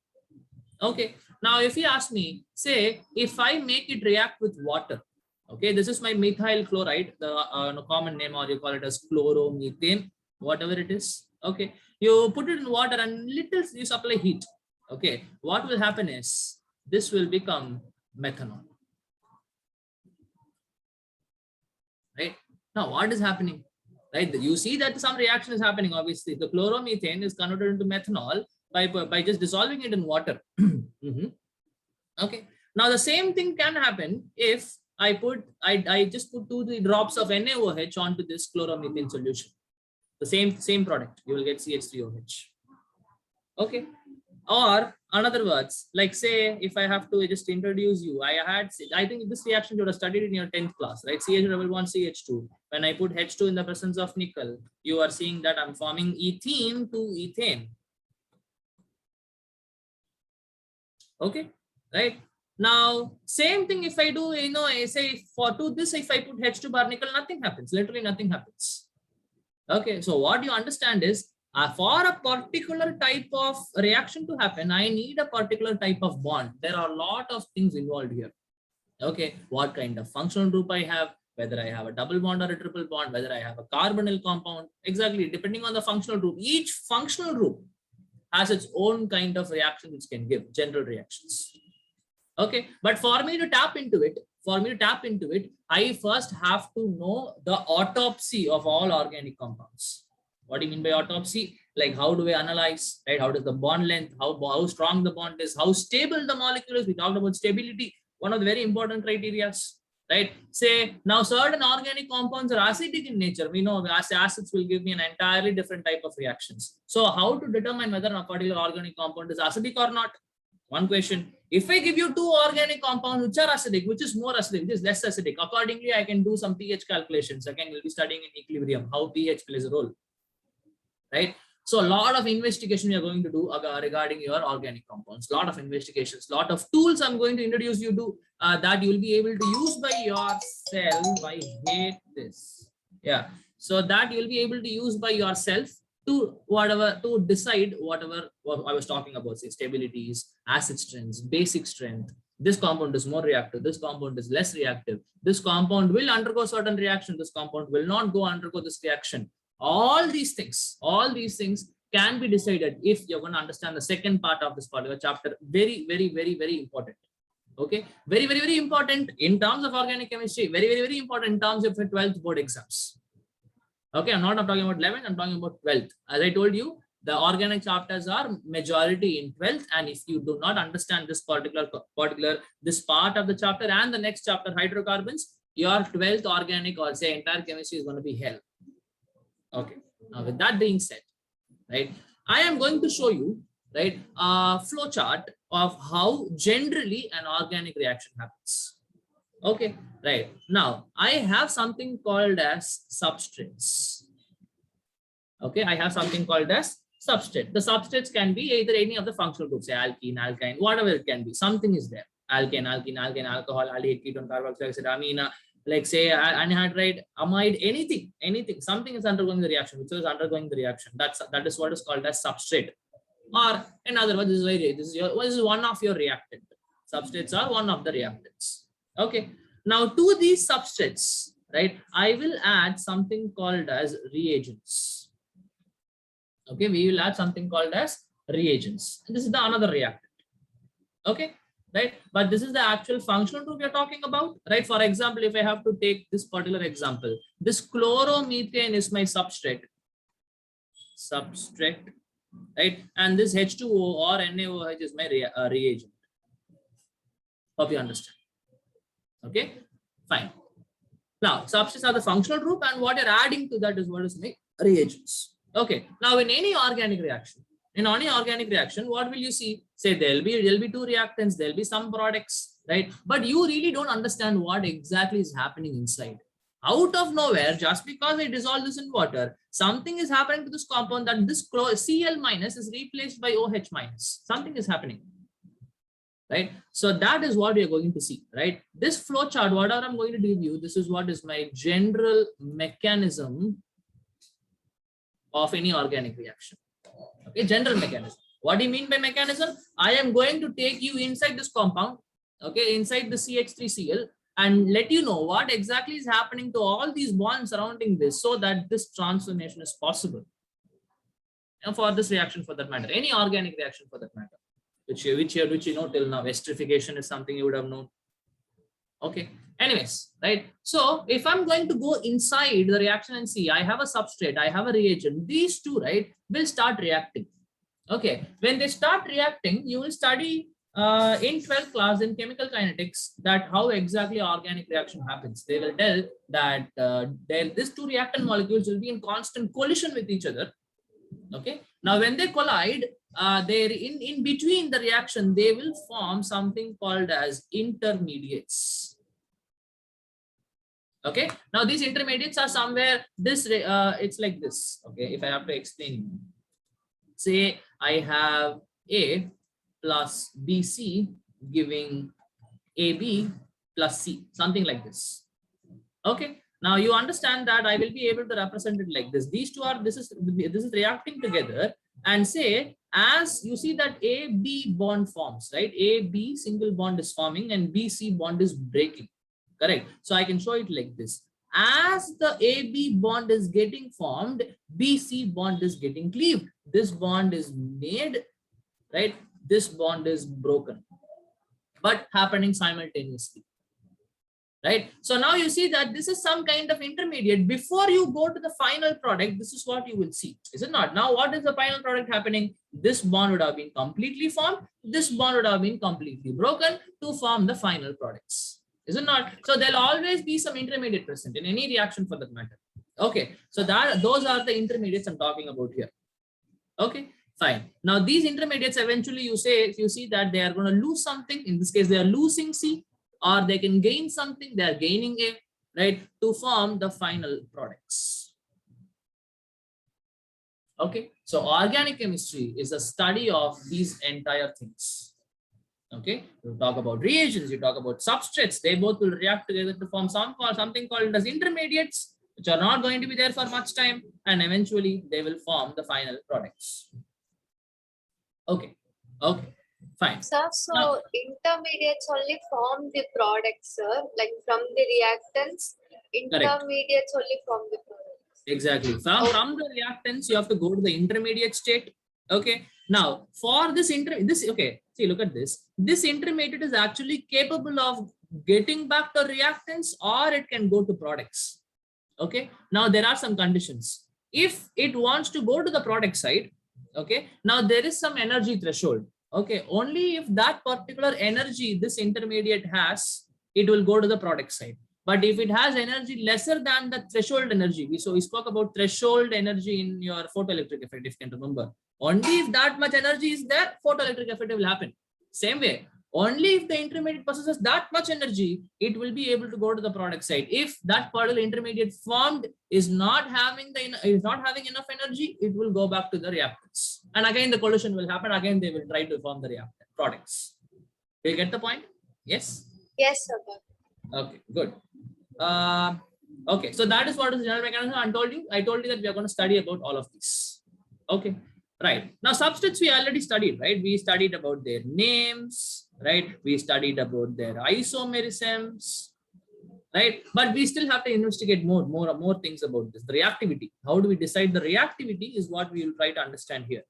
Okay, now if you ask me, say if I make it react with water, okay, this is my methyl chloride, the common name, or you call it as chloromethane, whatever it is. Okay, you put it in water and little you supply heat. Okay, what will happen is this will become methanol. Right, now what is happening? Right, you see that some reaction is happening. Obviously, the chloromethane is converted into methanol by just dissolving it in water. Okay, now the same thing can happen if I just put 2-3 drops of NaOH onto this chloromethane solution. The same product, you will get CH3OH. Okay, or in other words, like say if I have to just introduce you, I think this reaction you would have studied in your 10th class, right? CH1CH2. When I put H2 in the presence of nickel, you are seeing that I'm forming ethene to ethane. Okay, right? Now, same thing if I do, I say if I put H2 bar nickel, nothing happens. Literally nothing happens. Okay, so what you understand is for a particular type of reaction to happen, I need a particular type of bond. There are a lot of things involved here. Okay, what kind of functional group I have, whether I have a double bond or a triple bond, whether I have a carbonyl compound, exactly, depending on the functional group. Each functional group has its own kind of reaction which can give general reactions. Okay, but for me to tap into it, I first have to know the autopsy of all organic compounds. What do you mean by autopsy? Like, how do we analyze, right? How does the bond length, how strong the bond is, how stable the molecule is. We talked about stability, one of the very important criteria, right? Say now certain organic compounds are acidic in nature. We know acids will give me an entirely different type of reactions. So how to determine whether a particular organic compound is acidic or not? One question. If I give you two organic compounds which are acidic, which is more acidic, which is less acidic, accordingly I can do some pH calculations. Again, we'll be studying in equilibrium how pH plays a role, right? So a lot of investigation we are going to do regarding your organic compounds, lot of investigations, lot of tools I'm going to introduce you to that you will be able to use by yourself. I hate this. Yeah. So that you will be able to use by yourself to decide whatever I was talking about, say stabilities, acid strengths, basic strength. This compound is more reactive. This compound is less reactive. This compound will undergo certain reaction. This compound will not undergo this reaction. All these things can be decided if you're going to understand the second part of this particular chapter. Very, very, very, very important. Okay, very, very, very important in terms of organic chemistry. Very, very, very important in terms of 12th board exams. Okay, I'm not talking about 11th, I'm talking about 12th. As I told you, the organic chapters are majority in 12th, and if you do not understand this this part of the chapter and the next chapter, hydrocarbons, your 12th organic or say entire chemistry is going to be hell. Okay, now with that being said, right, I am going to show you, right, a flow chart of how generally an organic reaction happens. Okay, right. Now I have something called as substrates. Okay, I have something called as substrate. The substrates can be either any of the functional groups, say alkene, alkyne, whatever it can be. Something is there. Alkane, alkene, alkane, alcohol, aldehyde, ketone, carboxylic acid, amine, like say anhydride, amide, anything. Something is undergoing the reaction, which is undergoing the reaction. That is what is called as substrate. Or in other words, this is one of your reactant. Substrates are one of the reactants. Okay. Now to these substrates, right, I will add something called as reagents. Okay, we will add something called as reagents. And this is the another reactant. Okay, right? But this is the actual functional group we are talking about, right? For example, if I have to take this particular example, this chloromethane is my substrate, right? And this H2O or NaOH is my reagent. Hope you understand. Okay, fine. Now, substrates are the functional group, and what you're adding to that is what is my reagents. Okay, now in any organic reaction, what will you see? Say there'll be two reactants, there'll be some products, right? But you really don't understand what exactly is happening inside. Out of nowhere, just because I dissolve this in water, something is happening to this compound that this Cl minus is replaced by OH minus. Something is happening. Right, so that is what we are going to see, right? This flow chart, whatever I'm going to give you, this is what is my general mechanism of any organic reaction. Okay, general mechanism. What do you mean by mechanism? I am going to take you inside this compound, okay, inside the CH3Cl, and let you know what exactly is happening to all these bonds surrounding this, so that this transformation is possible. And for this reaction, for that matter, any organic reaction for that matter. Which you know till now, esterification is something you would have known. Okay, anyways, right? So if I'm going to go inside the reaction and see, I have a substrate, I have a reagent, these two, right, will start reacting. Okay, when they start reacting, you will study in 12th class in chemical kinetics that how exactly organic reaction happens. They will tell that these two reactant molecules will be in constant collision with each other. Okay, now when they collide, they're in between the reaction, they will form something called as intermediates. Okay, now these intermediates are somewhere this it's like this. Okay, if I have to explain, say I have A plus BC giving AB plus C, something like this. Okay, now you understand that I will be able to represent it like this. These two are, this is reacting together, and say, as you see that AB bond forms, right? AB single bond is forming and BC bond is breaking, correct? So I can show it like this. as the AB bond is getting formed, BC bond is getting cleaved. This bond is made, right? This bond is broken, but happening simultaneously. Right. So now you see that this is some kind of intermediate. Before you go to the final product, this is what you will see, is it not? Now, what is the final product happening? This bond would have been completely formed. This bond would have been completely broken to form the final products, is it not? So there'll always be some intermediate present in any reaction for that matter. Okay. So those are the intermediates I'm talking about here. Okay. Fine. Now these intermediates eventually you see that they are going to lose something. In this case, they are losing C. Or they can gain something, they are gaining A, right, to form the final products. Okay, so organic chemistry is a study of these entire things. Okay, you talk about reagents, you talk about substrates, they both will react together to form something called as intermediates, which are not going to be there for much time, and eventually they will form the final products. Okay, okay. Fine. Sir, so now, intermediates only form the products, sir. Like from the reactants, intermediates only form the products. Exactly. From the reactants, you have to go to the intermediate state. Okay. Now, for this okay. See, look at this. This intermediate is actually capable of getting back to reactants, or it can go to products. Okay. Now there are some conditions. If it wants to go to the product side, okay. Now there is some energy threshold. Okay, only if that particular energy this intermediate has, it will go to the product side. But if it has energy lesser than the threshold energy, we spoke about threshold energy in your photoelectric effect, if you can remember. Only if that much energy is there, photoelectric effect will happen. Same way, only if the intermediate possesses that much energy, it will be able to go to the product side. If that particular intermediate formed is not having enough energy, it will go back to the reactants. And again, the collision will happen. Again, they will try to form the reactant products. Do you get the point? Yes? Yes, sir. Okay, good. Okay, so that is what is the general mechanism. I told you that we are going to study about all of these. Okay, right. Now, substrates we already studied, right? We studied about their names, right? We studied about their isomerisms, right? But we still have to investigate more things about this. The reactivity. How do we decide the reactivity is what we will try to understand here.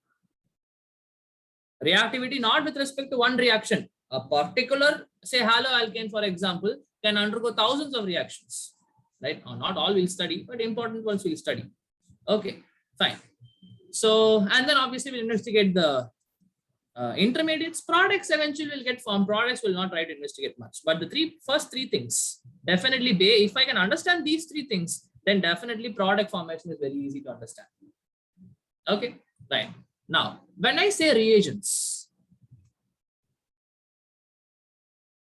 Reactivity not with respect to one reaction. A particular, say, haloalkane, for example, can undergo thousands of reactions, right? Or not all we'll study, but important ones we'll study. Okay, fine. So, and then obviously we'll investigate the intermediates. Products eventually will get formed. Products will not try to investigate much. But the first three things, definitely, if I can understand these three things, then definitely product formation is very easy to understand. Okay, right. Now, when I say reagents,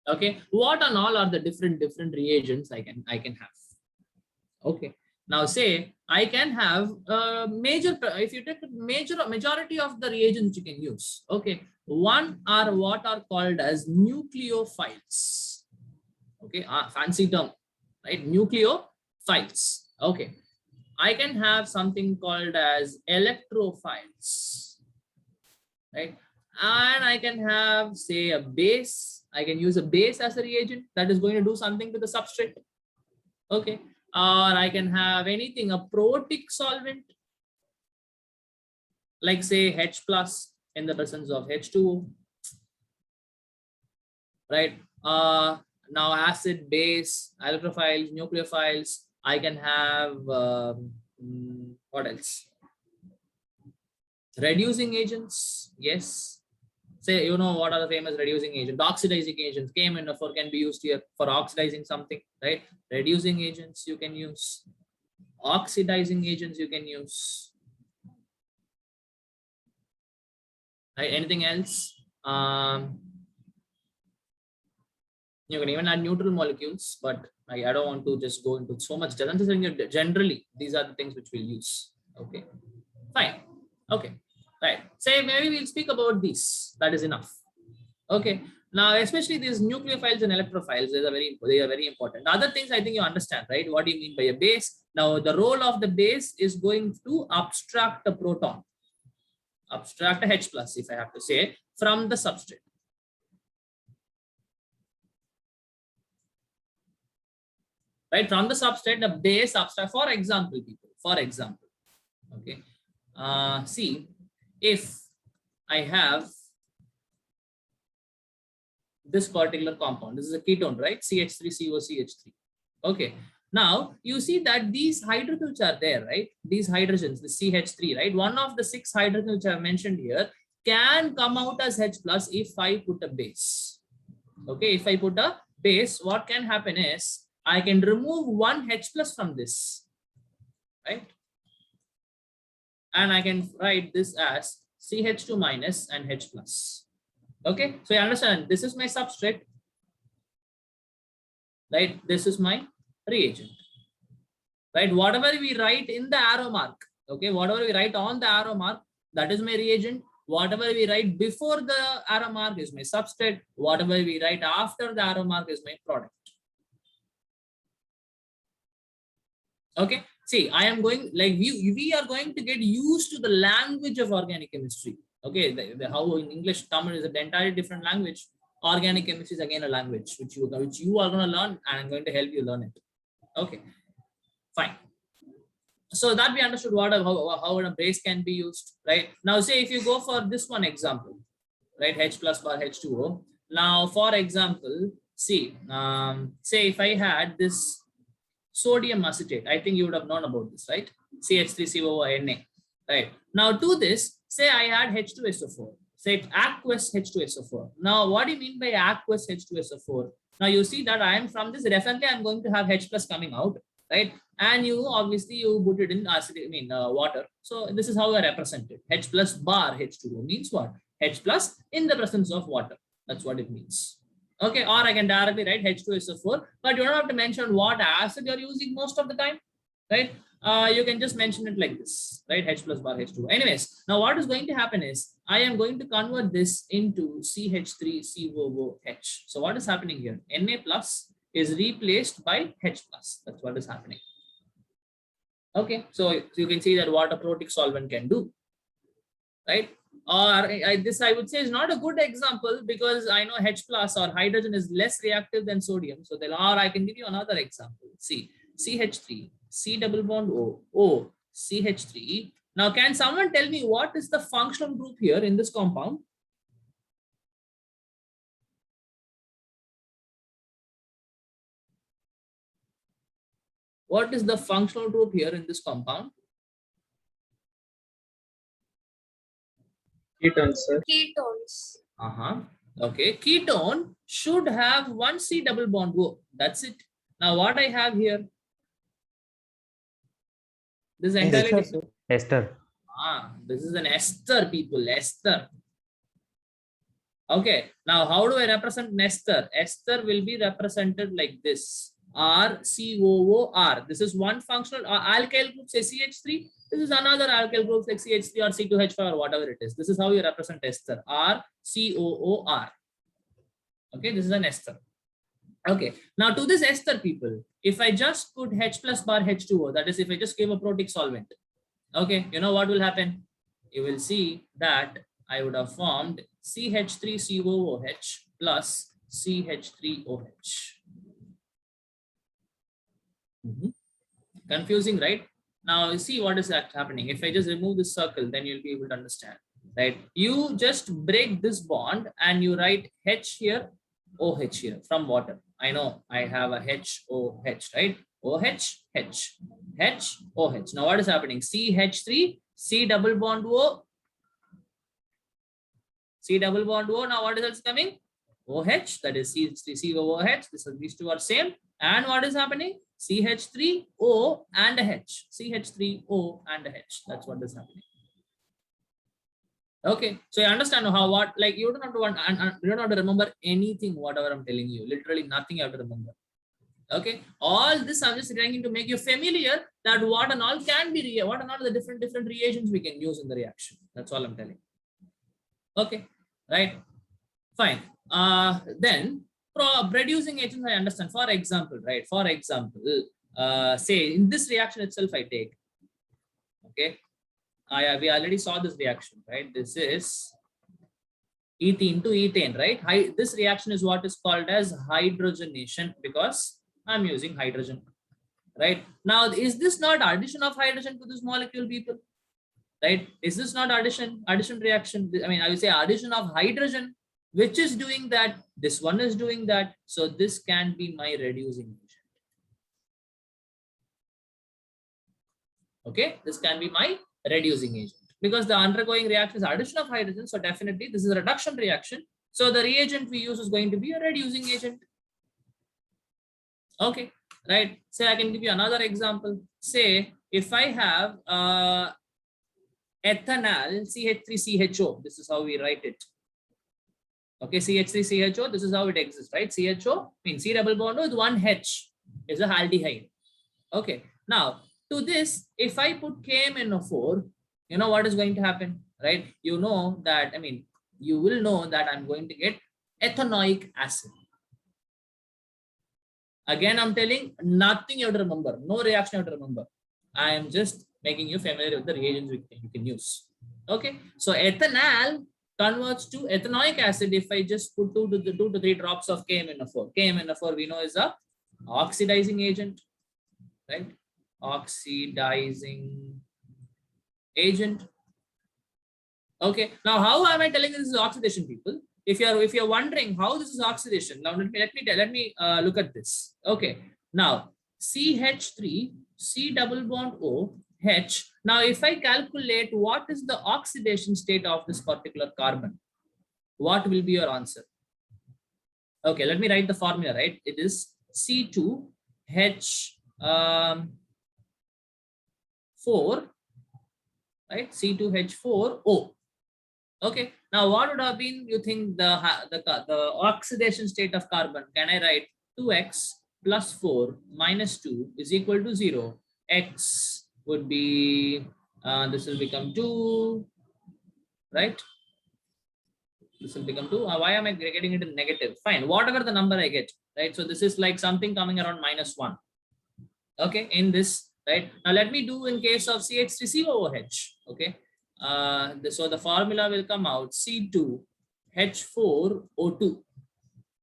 okay, what and all are the different reagents I can have? Okay, now say I can have if you take majority of the reagents you can use. Okay, one are what are called as nucleophiles. Okay, fancy term, right? Nucleophiles. Okay, I can have something called as electrophiles, right? And I can have, say, a base. I can use a base as a reagent that is going to do something to the substrate. Okay. Or I can have anything, a protic solvent, like say H plus in the presence of H2O. Right. Now acid, base, electrophiles, nucleophiles. I can have what else? Reducing agents. Yes. Say, you know, what are the famous reducing agents? Oxidizing agents. KMNO4 can be used here for oxidizing something, right? Reducing agents you can use. Oxidizing agents you can use. Right? Anything else? You can even add neutral molecules, but I don't want to just go into so much. Generally, these are the things which we'll use. Okay, fine. Okay, right. Say maybe we'll speak about these. That is enough. Okay. Now, especially these nucleophiles and electrophiles, they are very important. Other things I think you understand, right? What do you mean by a base? Now, the role of the base is going to abstract a proton, abstract a H plus, if I have to say, from the substrate. right? From the substrate, the base substrate, for example, people, for example, okay. See, if I have this particular compound, this is a ketone, right? CH3COCH3. Okay. Now you see that these hydrogens are there, right? These hydrogens, the CH3, right? One of the 6 hydrogens which I have mentioned here can come out as H plus if I put a base. Okay, if I put a base, what can happen is I can remove one H plus from this, right? And I can write this as CH2 minus and H plus. Okay, so you understand, this is my substrate, right? This is my reagent, right? Whatever we write in the arrow mark, okay, whatever we write on the arrow mark, that is my reagent. Whatever we write before the arrow mark is my substrate. Whatever we write after the arrow mark is my product. Okay, see, I am going, like, we are going to get used to the language of organic chemistry. Okay, how in English, Tamil is an entirely different language. Organic chemistry is again a language which you are going to learn, and I'm going to help you learn it. Okay, fine. So that we understood how a base can be used, right? Now, say if you go for this one example, right? H plus bar H2O. Now, for example, see, say if I had this sodium acetate, I think you would have known about this, right? CH3COO, right? Now, to this, say I had H2SO4, say aqueous H2SO4. Now, what do you mean by aqueous H2SO4? Now, you see that I am from this, definitely I'm going to have H plus coming out, right? And you obviously you put it in acid, water. So this is how I represent it. H plus bar H2O means what? H plus in the presence of water. That's what it means. Okay, or I can directly write H2SO4, but you don't have to mention what acid you're using most of the time, right? You can just mention it like this, right? H plus bar H2O. Anyways, now what is going to happen is I am going to convert this into CH3COOH. So what is happening here? Na plus is replaced by H plus. That's what is happening. Okay, so you can see that what a protic solvent can do, right? Or this I would say is not a good example because I know H plus or hydrogen is less reactive than sodium. So then, or I can give you another example. See, CH3, C double bond O, O, CH3. Now, can someone tell me what is the functional group here in this compound? What is the functional group here in this compound? Ketones, sir. Ketones. Okay, ketone should have one C double bond O. That's it. Now, what I have here? This is entirely different. Ester. This is an ester, people. Ester. Okay. Now, how do I represent an ester? Ester will be represented like this. RCOOR. This is one functional alkyl group, say CH3. This is another alkyl group like CH3 or C2H5 or whatever it is. This is how you represent ester. RCOOR. Okay, this is an ester. Okay, now to this ester, people, if I just put H plus bar H2O, that is if I just give a protic solvent, okay, you know what will happen? You will see that I would have formed CH3COOH plus CH3OH. Confusing, right? Now you see what is happening. If I just remove this circle, then you'll be able to understand, right? You just break this bond and you write H here, OH here from water. I know I have a HOH, right? OH, H, H, OH. Now what is happening? CH3, C double bond O, C double bond O. Now what is coming? OH, that is CH3COOH. These two are same. And what is happening? CH3O and a H. CH3O and a H. That's what is happening. Okay, so you understand how what, like you don't have to remember anything whatever I'm telling you. Literally nothing you have to remember. Okay, all this I'm just trying to make you familiar that what and all can be what and all the different reagents we can use in the reaction. That's all I'm telling. Okay, right, fine. Then producing agents, I understand. For example, right? For example, say in this reaction itself, I take. Okay. We already saw this reaction, right? This is ethene to ethane, right? This reaction is what is called as hydrogenation because I'm using hydrogen. right? Now, is this not addition of hydrogen to this molecule, people? Right? Is this not addition reaction? I mean, I would say addition of hydrogen, which is doing that. This one is doing that. So this can be my reducing agent. Okay, this can be my reducing agent because the undergoing reaction is addition of hydrogen. So definitely this is a reduction reaction. So the reagent we use is going to be a reducing agent. Okay, right. Say I can give you another example. Say if I have ethanol CH3CHO, this is how we write it. Okay, CH3CHO, this is how it exists, right? CHO means C double bond with one H is a aldehyde. Okay, now to this, if I put KMNO4, you know what is going to happen, right? You know that, I mean, you will know that I'm going to get ethanoic acid. Again, I'm telling nothing you have to remember, no reaction you have to remember. I am just making you familiar with the reagents you can use. Okay, so ethanol converts to ethanoic acid if I just put 2 to 3 drops of KMNO4. KMNO4 we know is a oxidizing agent, right? Oxidizing agent. Okay, now how am I telling this is oxidation, people? If you're wondering how this is oxidation, now let me look at this. Okay, now CH3 C double bond O H. Now if I calculate what is the oxidation state of this particular carbon, what will be your answer? Okay, let me write the formula, right? It is C2H 4, right? C2H4O. Okay, now what would have been, you think, the oxidation state of carbon? Can I write 2x plus 4 minus 2 is equal to 0? X would be, this will become 2, right? This will become 2. Why am I getting it in negative? Fine, whatever the number I get, right? So this is like something coming around -1. Okay, in this, right? Now let me do in case of CH3COOH. Okay, so the formula will come out C2H4O2,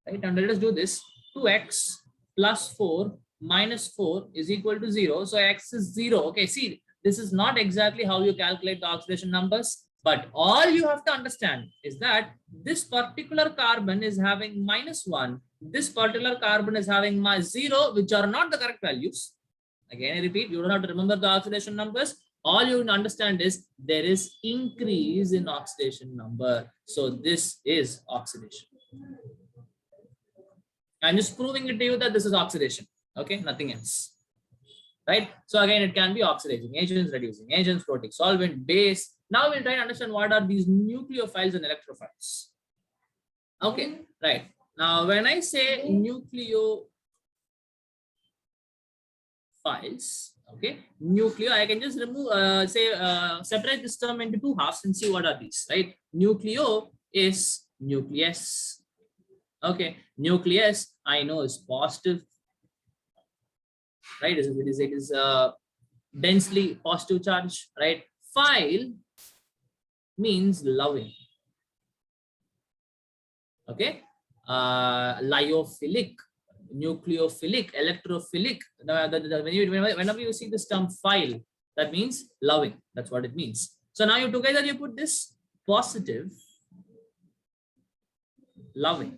right? And let us do this. 2x plus 4 minus 4 is equal to 0. So x is 0. Okay, see, this is not exactly how you calculate the oxidation numbers, but all you have to understand is that this particular carbon is having -1. This particular carbon is having -0, which are not the correct values. Again, I repeat, you don't have to remember the oxidation numbers. All you understand is there is increase in oxidation number. So this is oxidation. I'm just proving it to you that this is oxidation. Okay, nothing else. Right? So again, it can be oxidizing agents, reducing agents, protic solvent, base. Now we'll try to understand what are these nucleophiles and electrophiles. Okay, right. Now when I say nucleophiles, okay, nucleo, I can just remove, separate this term into 2 halves and see what are these, right? Nucleo is nucleus. Okay, nucleus I know is positive, right? It is densely positive charge, right? Phile means loving. Okay, lyophilic, nucleophilic, electrophilic. Whenever you see this term phile, that means loving. That's what it means. So now you together you put this positive, loving.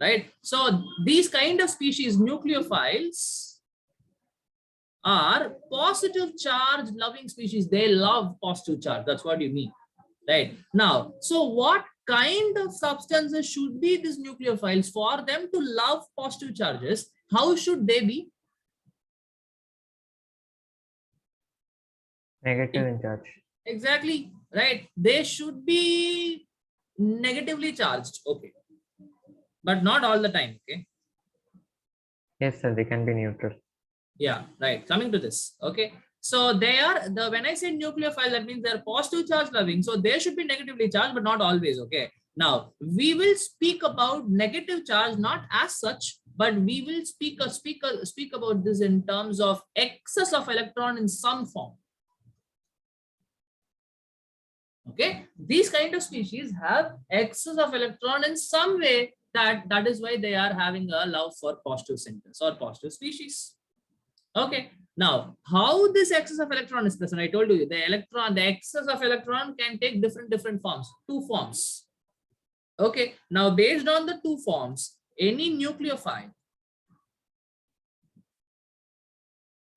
Right. So these kind of species, nucleophiles, are positive charge loving species. They love positive charge. That's what you mean. Right. Now, so what kind of substances should be these nucleophiles for them to love positive charges? How should they be? Negative in charge. Exactly. Right. They should be negatively charged. Okay. But not all the time. Okay. Yes, sir. They can be neutral. Yeah. Right. Coming to this. Okay. So they are when I say nucleophile, that means they're positive charge loving. So they should be negatively charged, but not always. Okay. Now we will speak about negative charge, not as such, but we will speak about this in terms of excess of electron in some form. Okay, these kind of species have excess of electron in some way. that is why they are having a love for positive centers or positive species. Okay. Now, how this excess of electron is present? I told you the excess of electron can take different forms, 2 forms. Okay. Now, based on the 2 forms, any nucleophile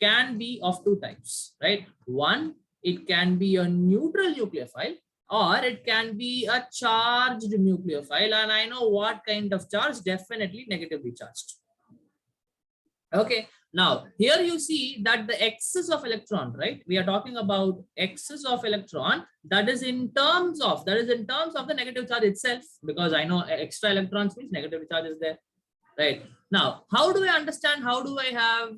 can be of 2 types, right? One, it can be a neutral nucleophile, or it can be a charged nucleophile. And I know what kind of charge, definitely negatively charged. Okay. Now, here you see that the excess of electron, right? We are talking about excess of electron that is in terms of the negative charge itself, because I know extra electrons means negative charge is there, right? Now, how do I understand? How do I have,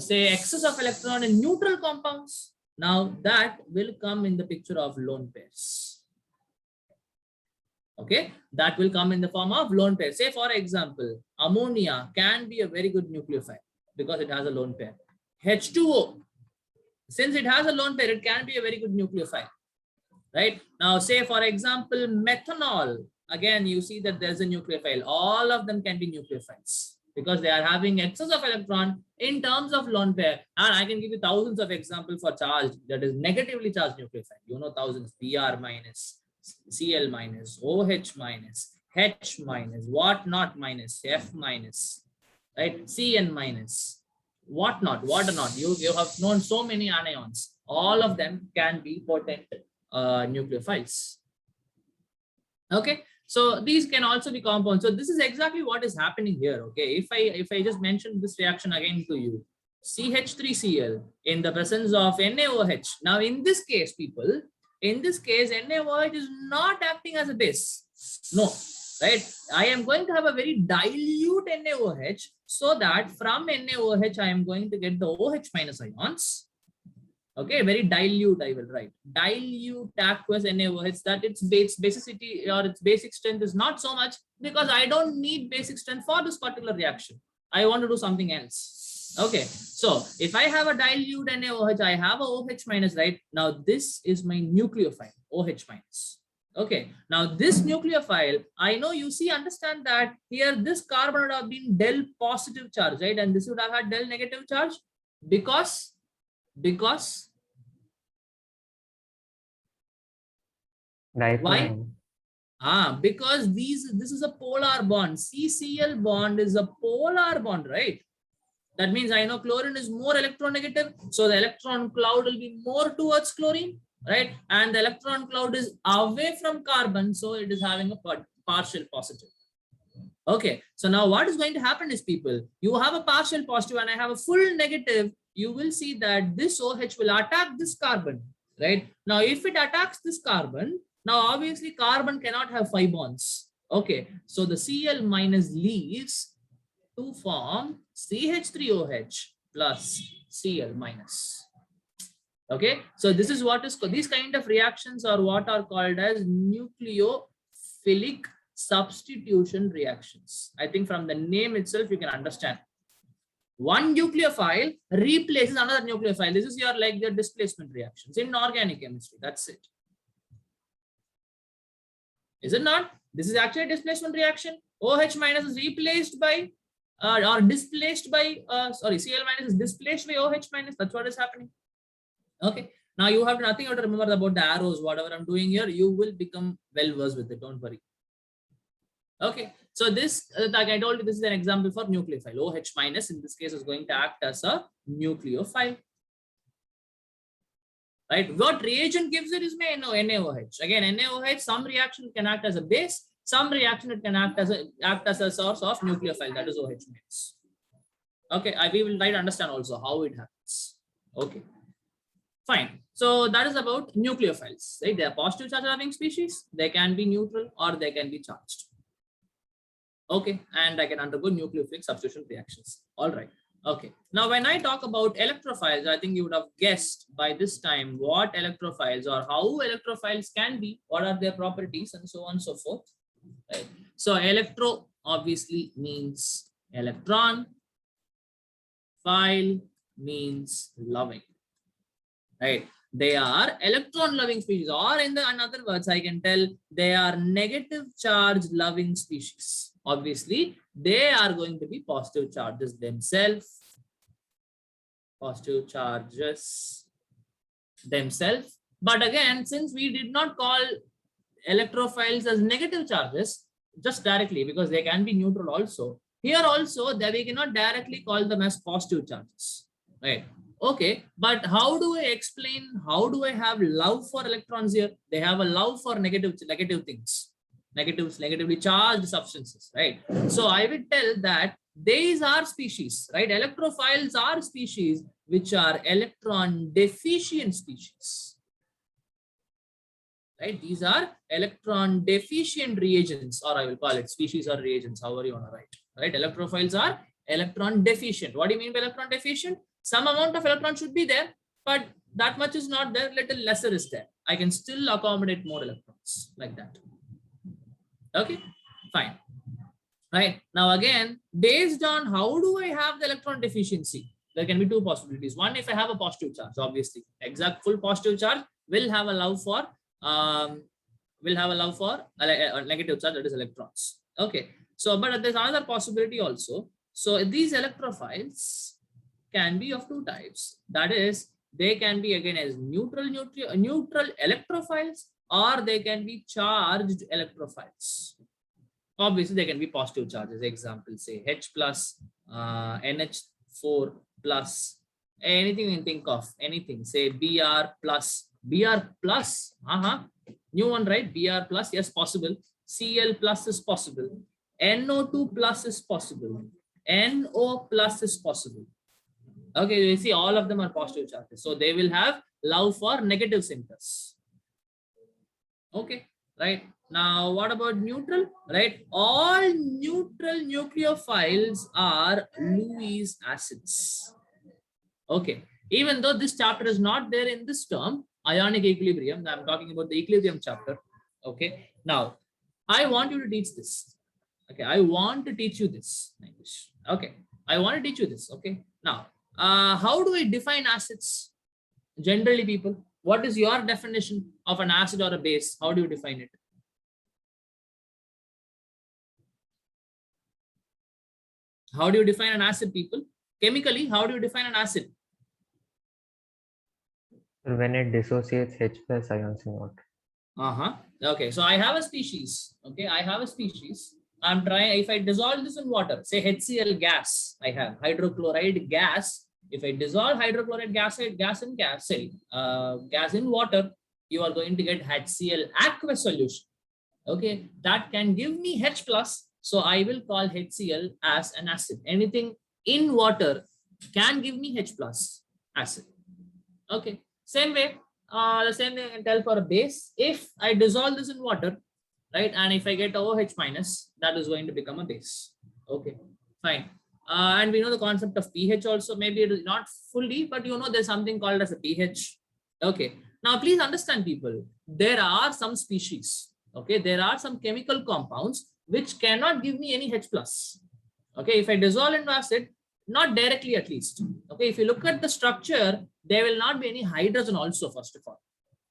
say, excess of electron in neutral compounds? Now, that will come in the picture of lone pairs. Okay, that will come in the form of lone pair. Say, for example, ammonia can be a very good nucleophile because it has a lone pair. H2O, since it has a lone pair, it can be a very good nucleophile, right? Now, say, for example, methanol, again, you see that there's a nucleophile. All of them can be nucleophiles because they are having excess of electron in terms of lone pair. And I can give you thousands of examples for charged, that is negatively charged nucleophile. You know, thousands, Br minus, Cl minus, OH minus, H minus, what not minus, F minus, right? Cn minus, what not, water not. You have known so many anions. All of them can be potent nucleophiles. Okay, so these can also be compounds. So this is exactly what is happening here. Okay, if I just mention this reaction again to you, CH3Cl in the presence of NaOH. Now in this case, people, in this case, NaOH is not acting as a base. No, right? I am going to have a very dilute NaOH, so that from NaOH, I am going to get the OH minus ions. Okay, very dilute, I will write. Dilute aqueous NaOH, that its basicity or its basic strength is not so much, because I don't need basic strength for this particular reaction. I want to do something else. Okay, so if I have a dilute NaOH, I have a OH minus, right? Now this is my nucleophile, OH minus. Okay, now this nucleophile, I know you see, understand that here this carbon would have been del positive charge, right? And this would have had del negative charge because why? Because this is a polar bond. CCl bond is a polar bond, right? That means I know chlorine is more electronegative, so the electron cloud will be more towards chlorine, right? And the electron cloud is away from carbon, so it is having a partial positive. Okay, so now what is going to happen is, people, you have a partial positive and I have a full negative. You will see that this OH will attack this carbon, right? Now, if it attacks this carbon, now obviously carbon cannot have 5 bonds. Okay, so the Cl minus leaves to form CH3OH plus Cl minus. Okay, so this is what is called, these kind of reactions are what are called as nucleophilic substitution reactions. I think from the name itself you can understand. One nucleophile replaces another nucleophile. This is your like the displacement reactions in organic chemistry. That's it. Is it not? This is actually a displacement reaction. OH minus is replaced by or displaced by Cl minus is displaced by OH minus. That's what is happening. Okay, now you have nothing to remember about the arrows. Whatever I'm doing here, you will become well versed with it, don't worry. Okay, so this, like I told you, this is an example for nucleophile. OH minus in this case is going to act as a nucleophile. Right, what reagent gives it is NaOH. Again, NaOH, some reaction can act as a base, some reaction it can act as a source of nucleophile, that is OH minus. Okay, we will try to understand also how it happens. Okay, fine. So that is about nucleophiles. Right? They are positive charge having species. They can be neutral or they can be charged. Okay, and I can undergo nucleophilic substitution reactions. All right. Okay. Now, when I talk about electrophiles, I think you would have guessed by this time what electrophiles or how electrophiles can be, what are their properties, and so on and so forth. Right. So, electro obviously means electron. Phile means loving. Right. They are electron loving species, or in other words, I can tell they are negative charge loving species. Obviously, they are going to be positive charges themselves. Positive charges themselves. But again, since we did not call electrophiles as negative charges just directly, because they can be neutral also, here also that we cannot directly call them as positive charges, right? Okay, but how do I explain, how do I have love for electrons here? They have a love for negative things, negatively charged substances, right? So I will tell that these are species, right? Electrophiles are species which are electron deficient species, right? These are electron deficient reagents, or I will call it species or reagents, however you want to write, right? Electrophiles are electron deficient. What do you mean by electron deficient? Some amount of electron should be there, but that much is not there, little lesser is there. I can still accommodate more electrons like that. Okay, fine. Right, now again, based on how do I have the electron deficiency, there can be two possibilities. One, if I have a positive charge, obviously exact full positive charge will have a love for a negative charge, that is electrons. Okay, so but there's another possibility also. So these electrophiles can be of two types, that is they can be again as neutral electrophiles, or they can be charged electrophiles. Obviously they can be positive charges, example say H plus, NH4 plus, anything you can think of, anything, say Br plus, new one, right? Br plus, yes, possible. Cl plus is possible. NO2 plus is possible. NO plus is possible. Okay, you see all of them are positive charges, so they will have love for negative centers. Okay, right? Now, what about neutral? Right? All neutral nucleophiles are Lewis acids. Okay. Even though this chapter is not there in this term, ionic equilibrium, I'm talking about the equilibrium chapter. Okay. Now, I want you to teach this. Okay. I want to teach you this. Okay. I want to teach you this. Okay. Now, how do I define acids? Generally, people, what is your definition of an acid or a base? How do you define it? How do you define an acid, people? Chemically, how do you define an acid? When it dissociates H plus ions in water. Okay, so I have a species. Okay, I have a species. I'm trying, if I dissolve this in water, say HCl gas, I have hydrochloride gas. If I dissolve hydrochloride gas in water, you are going to get HCl aqueous solution. Okay, that can give me H plus. So I will call HCl as an acid. Anything in water can give me H plus acid. Okay, same way, the same thing I can tell for a base. If I dissolve this in water, right, and if I get OH minus, that is going to become a base. Okay, fine. And we know the concept of pH also. Maybe it is not fully, but you know there's something called as a pH. Okay, now please understand, people, there are some species. Okay, there are some chemical compounds which cannot give me any H plus. Okay, if I dissolve into acid, not directly at least. Okay, if you look at the structure, there will not be any hydrogen also, first of all.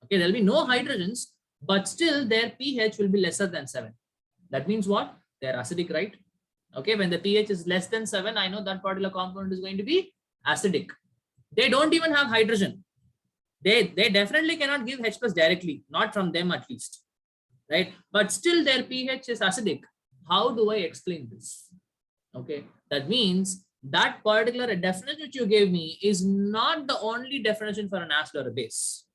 Okay, there will be no hydrogens, but still their pH will be lesser than 7. That means what? They're acidic, right? Okay, when the pH is less than 7, I know that particular compound is going to be acidic. They don't even have hydrogen. They definitely cannot give H plus directly, not from them at least. Right? But still their pH is acidic. How do I explain this? Okay, that means that particular definition which you gave me is not the only definition for an acid or a base.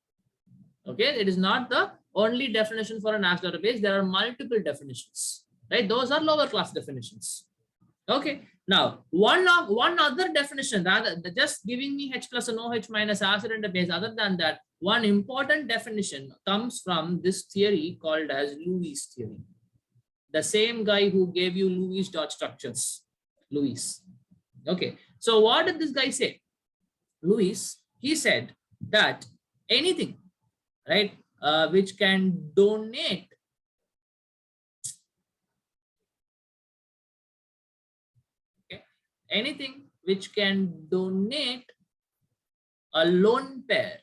Okay, it is not the only definition for an acid or a base. There are multiple definitions, right? Those are lower class definitions. Okay, now one other definition, rather than just giving me H plus and OH minus acid and a base, other than that, one important definition comes from this theory called as Lewis theory. The same guy who gave you Lewis dot structures, Lewis. Okay, so what did this guy say? Lewis, he said that anything, right, which can donate anything which can donate a lone pair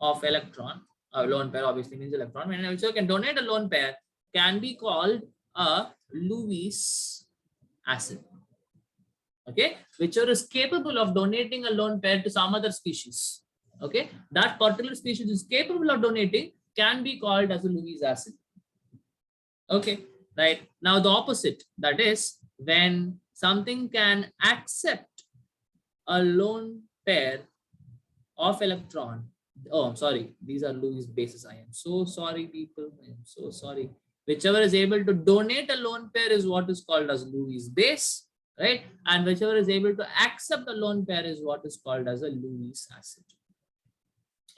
of electron, a lone pair obviously means electron, and also can donate a lone pair can be called a Lewis acid. Okay, whichever is capable of donating a lone pair to some other species. Okay, that particular species is capable of donating can be called as a Lewis acid. Okay, right. Now the opposite, that is when something can accept a lone pair of electron. Oh, I'm sorry. These are Lewis bases. I am so sorry, people. I am so sorry. Whichever is able to donate a lone pair is what is called as Lewis base, right? And whichever is able to accept a lone pair is what is called as a Lewis acid.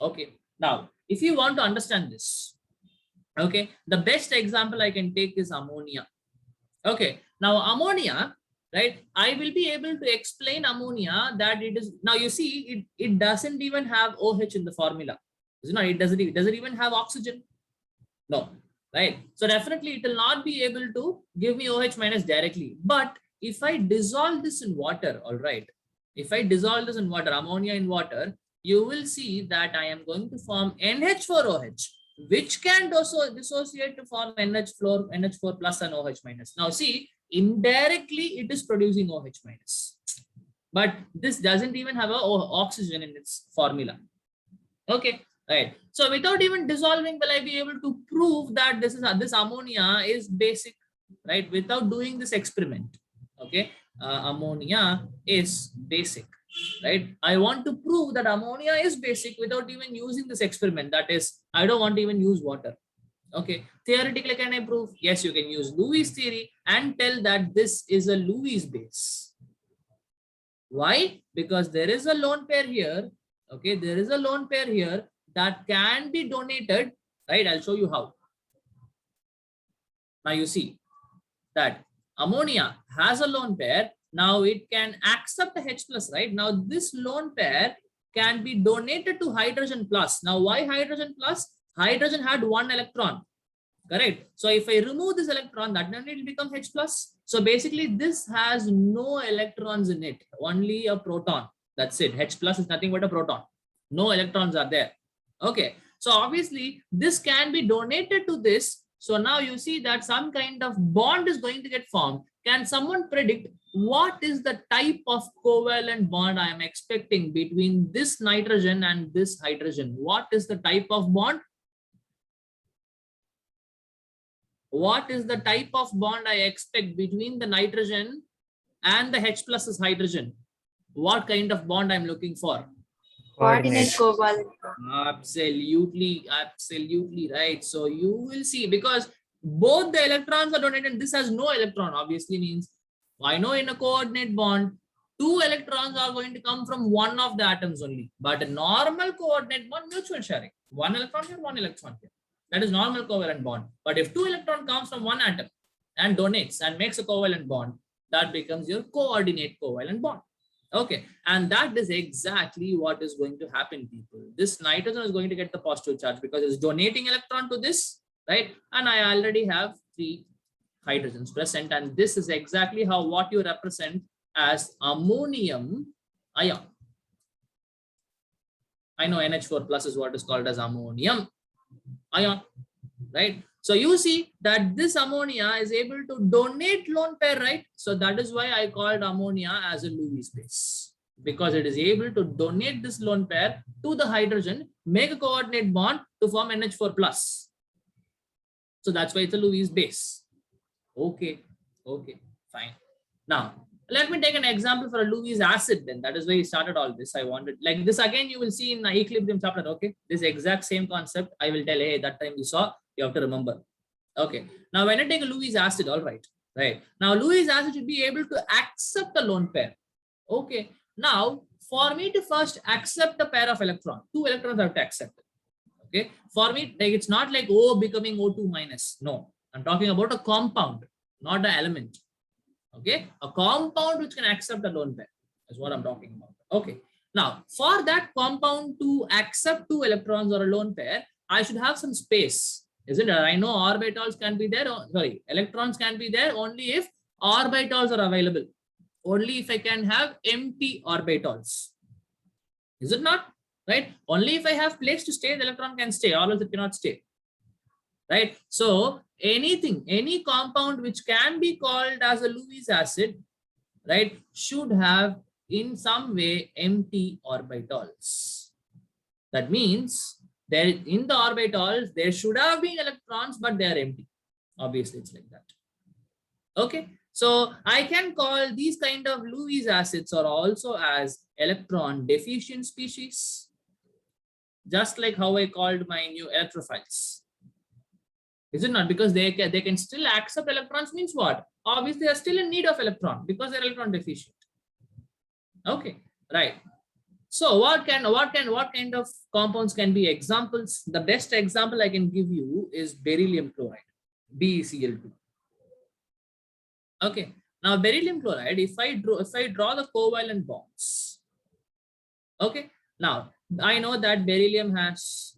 Okay. Now, if you want to understand this, okay, the best example I can take is ammonia. Okay. Now, ammonia, right? I will be able to explain ammonia that it is, now you see, it doesn't even have OH in the formula. You know, does it even have oxygen? No, right? So definitely it will not be able to give me OH minus directly. But if I dissolve this in water, all right, if I dissolve this in water, ammonia in water, you will see that I am going to form NH4OH, which can also dissociate to form NH4 plus and OH minus. Now see, indirectly it is producing OH minus, but this doesn't even have a oxygen in its formula. Okay, right. So without even dissolving, will I be able to prove that this ammonia is basic, right? Without doing this experiment. Okay, ammonia is basic, right? I want to prove that ammonia is basic without even using this experiment. That is, I don't want to even use water. Okay, theoretically, can I prove? Yes, you can use Lewis theory and tell that this is a Lewis base. Why? Because there is a lone pair here. Okay, there is a lone pair here that can be donated, right? I'll show you how. Now you see that ammonia has a lone pair. Now it can accept a H plus, right? Now this lone pair can be donated to hydrogen plus. Now why hydrogen plus? Hydrogen had one electron, correct? So if I remove this electron, that then it will become H plus. So basically this has no electrons in it, only a proton. That's it. H plus is nothing but a proton. No electrons are there. Okay. So obviously this can be donated to this. So now you see that some kind of bond is going to get formed. Can someone predict what is the type of covalent bond I am expecting between this nitrogen and this hydrogen? What is the type of bond? What is the type of bond I expect between the nitrogen and the H plus hydrogen? What kind of bond I'm looking for? Coordinate covalent. Absolutely, absolutely right. So you will see, because both the electrons are donated, this has no electron, obviously means I know in a coordinate bond, 2 electrons are going to come from one of the atoms only. But a normal coordinate bond, mutual sharing. 1 electron here, 1 electron here. That is normal covalent bond. But if 2 electron comes from one atom and donates and makes a covalent bond, that becomes your coordinate covalent bond. Okay, and that is exactly what is going to happen, people. This nitrogen is going to get the positive charge because it's donating electron to this, right? And I already have 3 hydrogens present, and this is exactly how what you represent as ammonium ion. I know NH4 plus is what is called as ammonium ion, right? So you see that this ammonia is able to donate lone pair, right? So that is why I called ammonia as a Lewis base, because it is able to donate this lone pair to the hydrogen, make a coordinate bond to form NH4 plus. So that's why it's a Lewis base. Okay, okay, fine. Now let me take an example for a Lewis acid then. That is why we started all this. I wanted like this again, you will see in the equilibrium chapter. Okay, this exact same concept. I will tell, hey, that time you saw, you have to remember. Okay, now when I take a Lewis acid, all right, right. Now Lewis acid should be able to accept a lone pair. Okay, now for me to first accept a pair of electrons, 2 electrons I have to accept. Okay, for me, like it's not like O becoming O2 minus. No, I'm talking about a compound, not an element. Okay, a compound which can accept a lone pair is what I'm talking about. Okay, now for that compound to accept 2 electrons or a lone pair, I should have some space, isn't it? I know orbitals can be there, sorry, electrons can be there only if orbitals are available, only if I can have empty orbitals. Is it not? right? Only if I have place to stay, the electron can stay, or else it cannot stay, right? So anything, any compound which can be called as a Lewis acid, right, should have in some way empty orbitals. That means there in the orbitals, there should have been electrons, but they are empty. Obviously, it's like that. Okay, so I can call these kind of Lewis acids are also as electron deficient species, just like how I called my new electrophiles. Is it not? Because they can still accept electrons means what? Obviously, they are still in need of electron because they're electron deficient. Okay, right. So what kind of compounds can be examples? The best example I can give you is beryllium chloride, BeCl2. Okay, now beryllium chloride, if I draw the covalent bonds, okay, now I know that beryllium has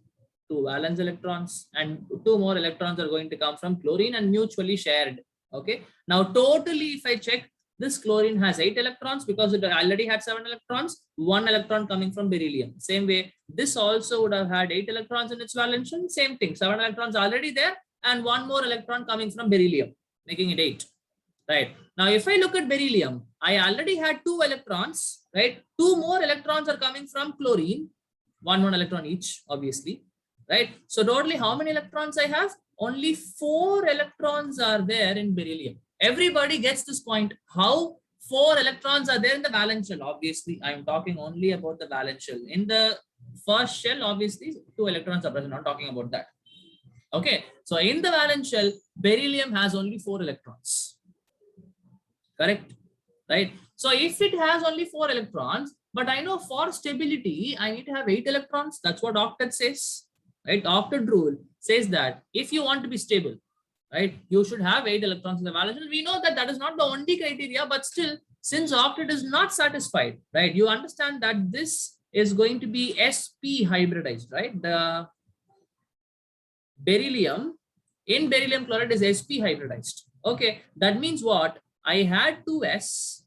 2 valence electrons and 2 more electrons are going to come from chlorine and mutually shared. Okay, now totally if I check, this chlorine has 8 electrons because it already had 7 electrons, 1 electron coming from beryllium. Same way, this also would have had 8 electrons in its valence shell. Same thing, 7 electrons already there and 1 more electron coming from beryllium, making it 8. Right. Now, if I look at beryllium, I already had 2 electrons, right? 2 more electrons are coming from chlorine, 1 electron each, obviously, right? So totally how many electrons I have? Only 4 electrons are there in beryllium. Everybody gets this point. How 4 electrons are there in the valence shell? Obviously, I'm talking only about the valence shell. In the first shell, obviously, 2 electrons are present. I'm not talking about that. Okay. So in the valence shell, beryllium has only 4 electrons. Correct, right? So if it has only 4 electrons, but I know for stability, I need to have 8 electrons. That's what octet says, right? Octet rule says that if you want to be stable, right, you should have 8 electrons in the valence shell. We know that that is not the only criteria, but still, since octet is not satisfied, right, you understand that this is going to be sp hybridized, right? The beryllium in beryllium chloride is sp hybridized. Okay, that means what? I had 2s,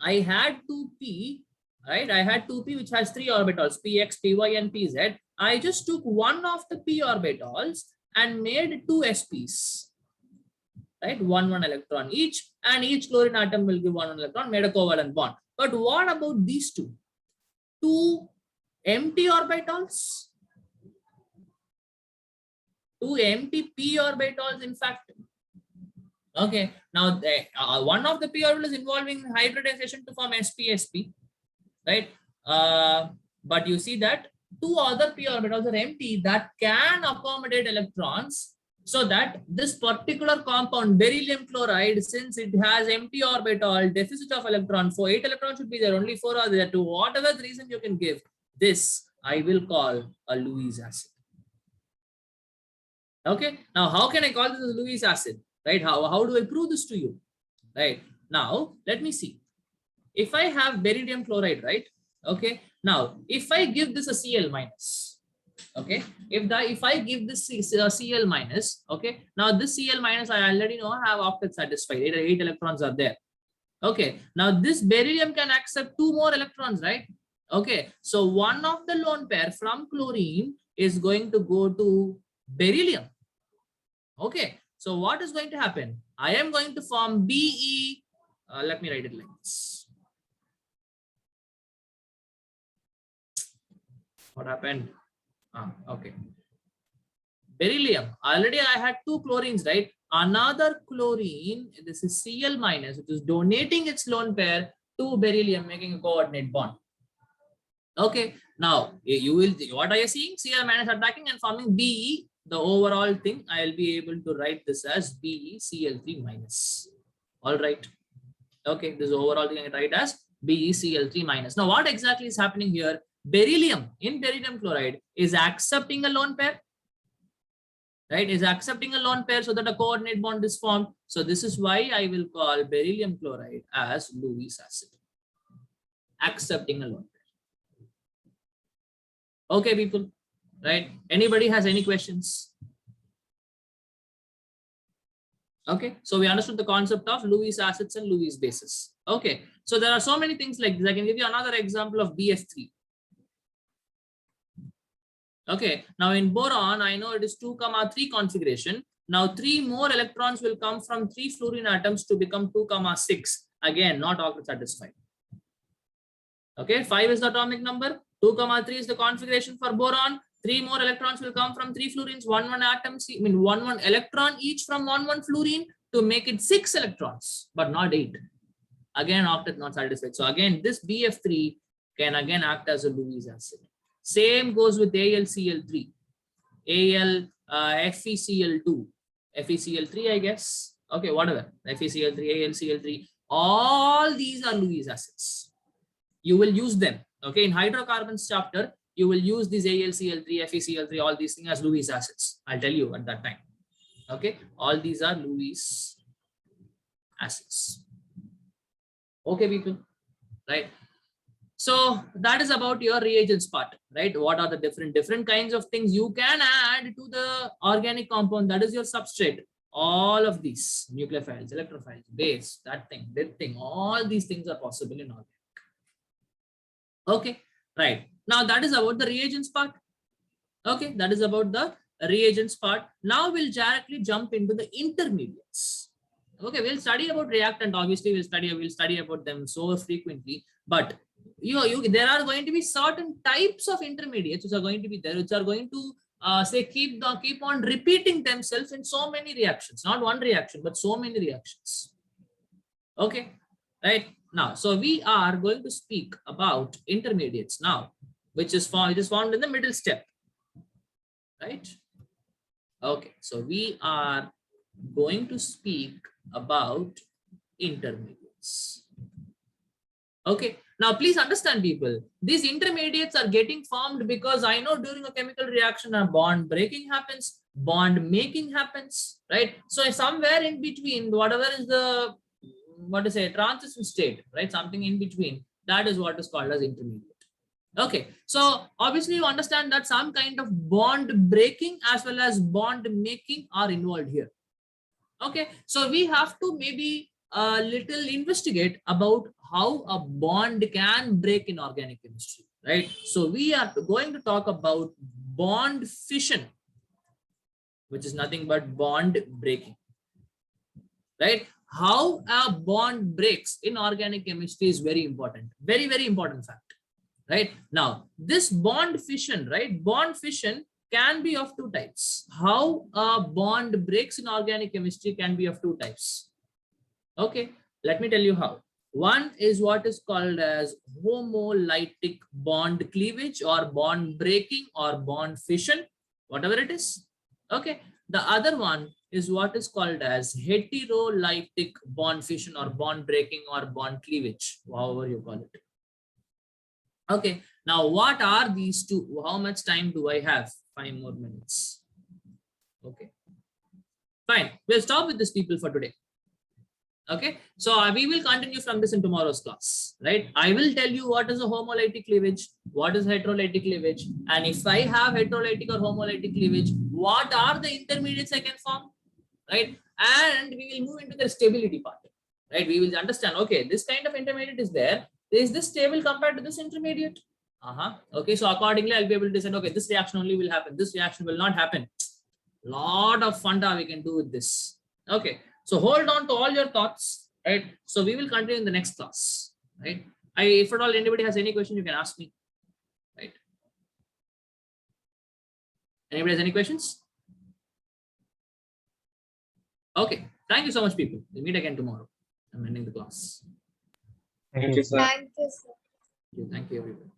I had 2p, right? I had 2p which has 3 orbitals, px, py, and pz. I just took one of the p orbitals and made 2 sps, right? 1 electron each, and each chlorine atom will give 1 electron, made a covalent bond. But what about these two? 2 empty orbitals, 2 empty p orbitals, in fact. Okay, now one of the p orbital is involving hybridization to form sp-sp, right? But you see that 2 other p orbitals are empty that can accommodate electrons, so that this particular compound beryllium chloride, since it has empty orbital, deficit of electron, for 8 electrons should be there, only 4 are there. To whatever the reason you can give, this I will call a Lewis acid. Okay, now how can I call this a Lewis acid? Right? How do I prove this to you? Right? Now, let me see. If I have beryllium chloride, right? Okay. Now, if I give this a Cl minus, okay. If I give this Cl minus, okay. Now this Cl minus, I already know I have octet satisfied. 8 electrons are there. Okay. Now this beryllium can accept 2 more electrons, right? Okay. So one of the lone pair from chlorine is going to go to beryllium. Okay. So what is going to happen? I am going to form Be. Let me write it like this. What happened? Okay. Beryllium. Already I had 2 chlorines, right? Another chlorine, this is Cl minus, which is donating its lone pair to beryllium, making a coordinate bond. Okay. Now you will, what are you seeing? Cl minus attacking and forming Be. The overall thing, I'll be able to write this as BeCl3 minus. All right. Okay, this overall thing I write as BeCl3 minus. Now, what exactly is happening here? Beryllium in beryllium chloride is accepting a lone pair, right? Is accepting a lone pair so that a coordinate bond is formed. So this is why I will call beryllium chloride as Lewis acid, accepting a lone pair. Okay, people. Right? Anybody has any questions? Okay, so we understood the concept of Lewis acids and Lewis bases. Okay, so there are so many things like this. I can give you another example of BF3. Okay, now in boron, I know it is 2,3 configuration. Now 3 more electrons will come from 3 fluorine atoms to become 2,6. Again, not all satisfied. Okay, 5 is the atomic number, 2,3 is the configuration for boron. 3 more electrons will come from 3 fluorines, 1 atoms, I mean 1 electron each from 1 fluorine to make it 6 electrons, but not 8. Again, octet not satisfied. So again, this BF3 can again act as a Lewis acid. Same goes with AlCl3, FeCl2, FeCl3, I guess. Okay, whatever. FeCl3, AlCl3, all these are Lewis acids. You will use them. Okay, in hydrocarbons chapter, you will use these AlCl3, FeCl3, all these things as Lewis acids. I'll tell you at that time. Okay, all these are Lewis acids. Okay, people, right? So that is about your reagents part, right? What are the different kinds of things you can add to the organic compound that is your substrate? All of these nucleophiles, electrophiles, base, that thing, all these things are possible in organic. Okay, right. Now that is about the reagents part. Okay, that is about the reagents part. Now we'll directly jump into the intermediates. Okay, we'll study about reactant. Obviously, we'll study about them so frequently, but there are going to be certain types of intermediates which are going to be there, which are going to keep on repeating themselves in so many reactions, not one reaction, but so many reactions. Okay, right now. So we are going to speak about intermediates now, which is found in the middle step, right? Okay, so we are going to speak about intermediates. Okay, now please understand, people, these intermediates are getting formed because I know during a chemical reaction a bond breaking happens, bond making happens, right? So somewhere in between, whatever is the transition state, right? Something in between, that is what is called as intermediate. Okay, so obviously you understand that some kind of bond breaking as well as bond making are involved here. Okay, so we have to maybe a little investigate about how a bond can break in organic chemistry, right? So we are going to talk about bond fission, which is nothing but bond breaking, right? How a bond breaks in organic chemistry is very important, very, very important fact, right? Now, this bond fission, right? Bond fission can be of 2 types. How a bond breaks in organic chemistry can be of 2 types. Okay, let me tell you how. One is what is called as homolytic bond cleavage or bond breaking or bond fission, whatever it is. Okay, the other one is what is called as heterolytic bond fission or bond breaking or bond cleavage, however you call it. Okay, now what are these 2? How much time do I have? 5 more minutes. Okay, fine. We'll stop with this, people, for today. Okay, so we will continue from this in tomorrow's class, right? I will tell you what is a homolytic cleavage, what is heterolytic cleavage, and if I have heterolytic or homolytic cleavage, what are the intermediates I can form, right? And we will move into the stability part, right? We will understand, okay, this kind of intermediate is there. Is this stable compared to this intermediate? Okay, so accordingly, I'll be able to decide, okay, this reaction only will happen, this reaction will not happen. Lot of funda we can do with this. Okay, so hold on to all your thoughts, right? So we will continue in the next class, right? If at all anybody has any question, you can ask me, right? Anybody has any questions? Okay, thank you so much, people. We'll meet again tomorrow. I'm ending the class. Thank you, sir. Thank you, sir. Thank you, everybody.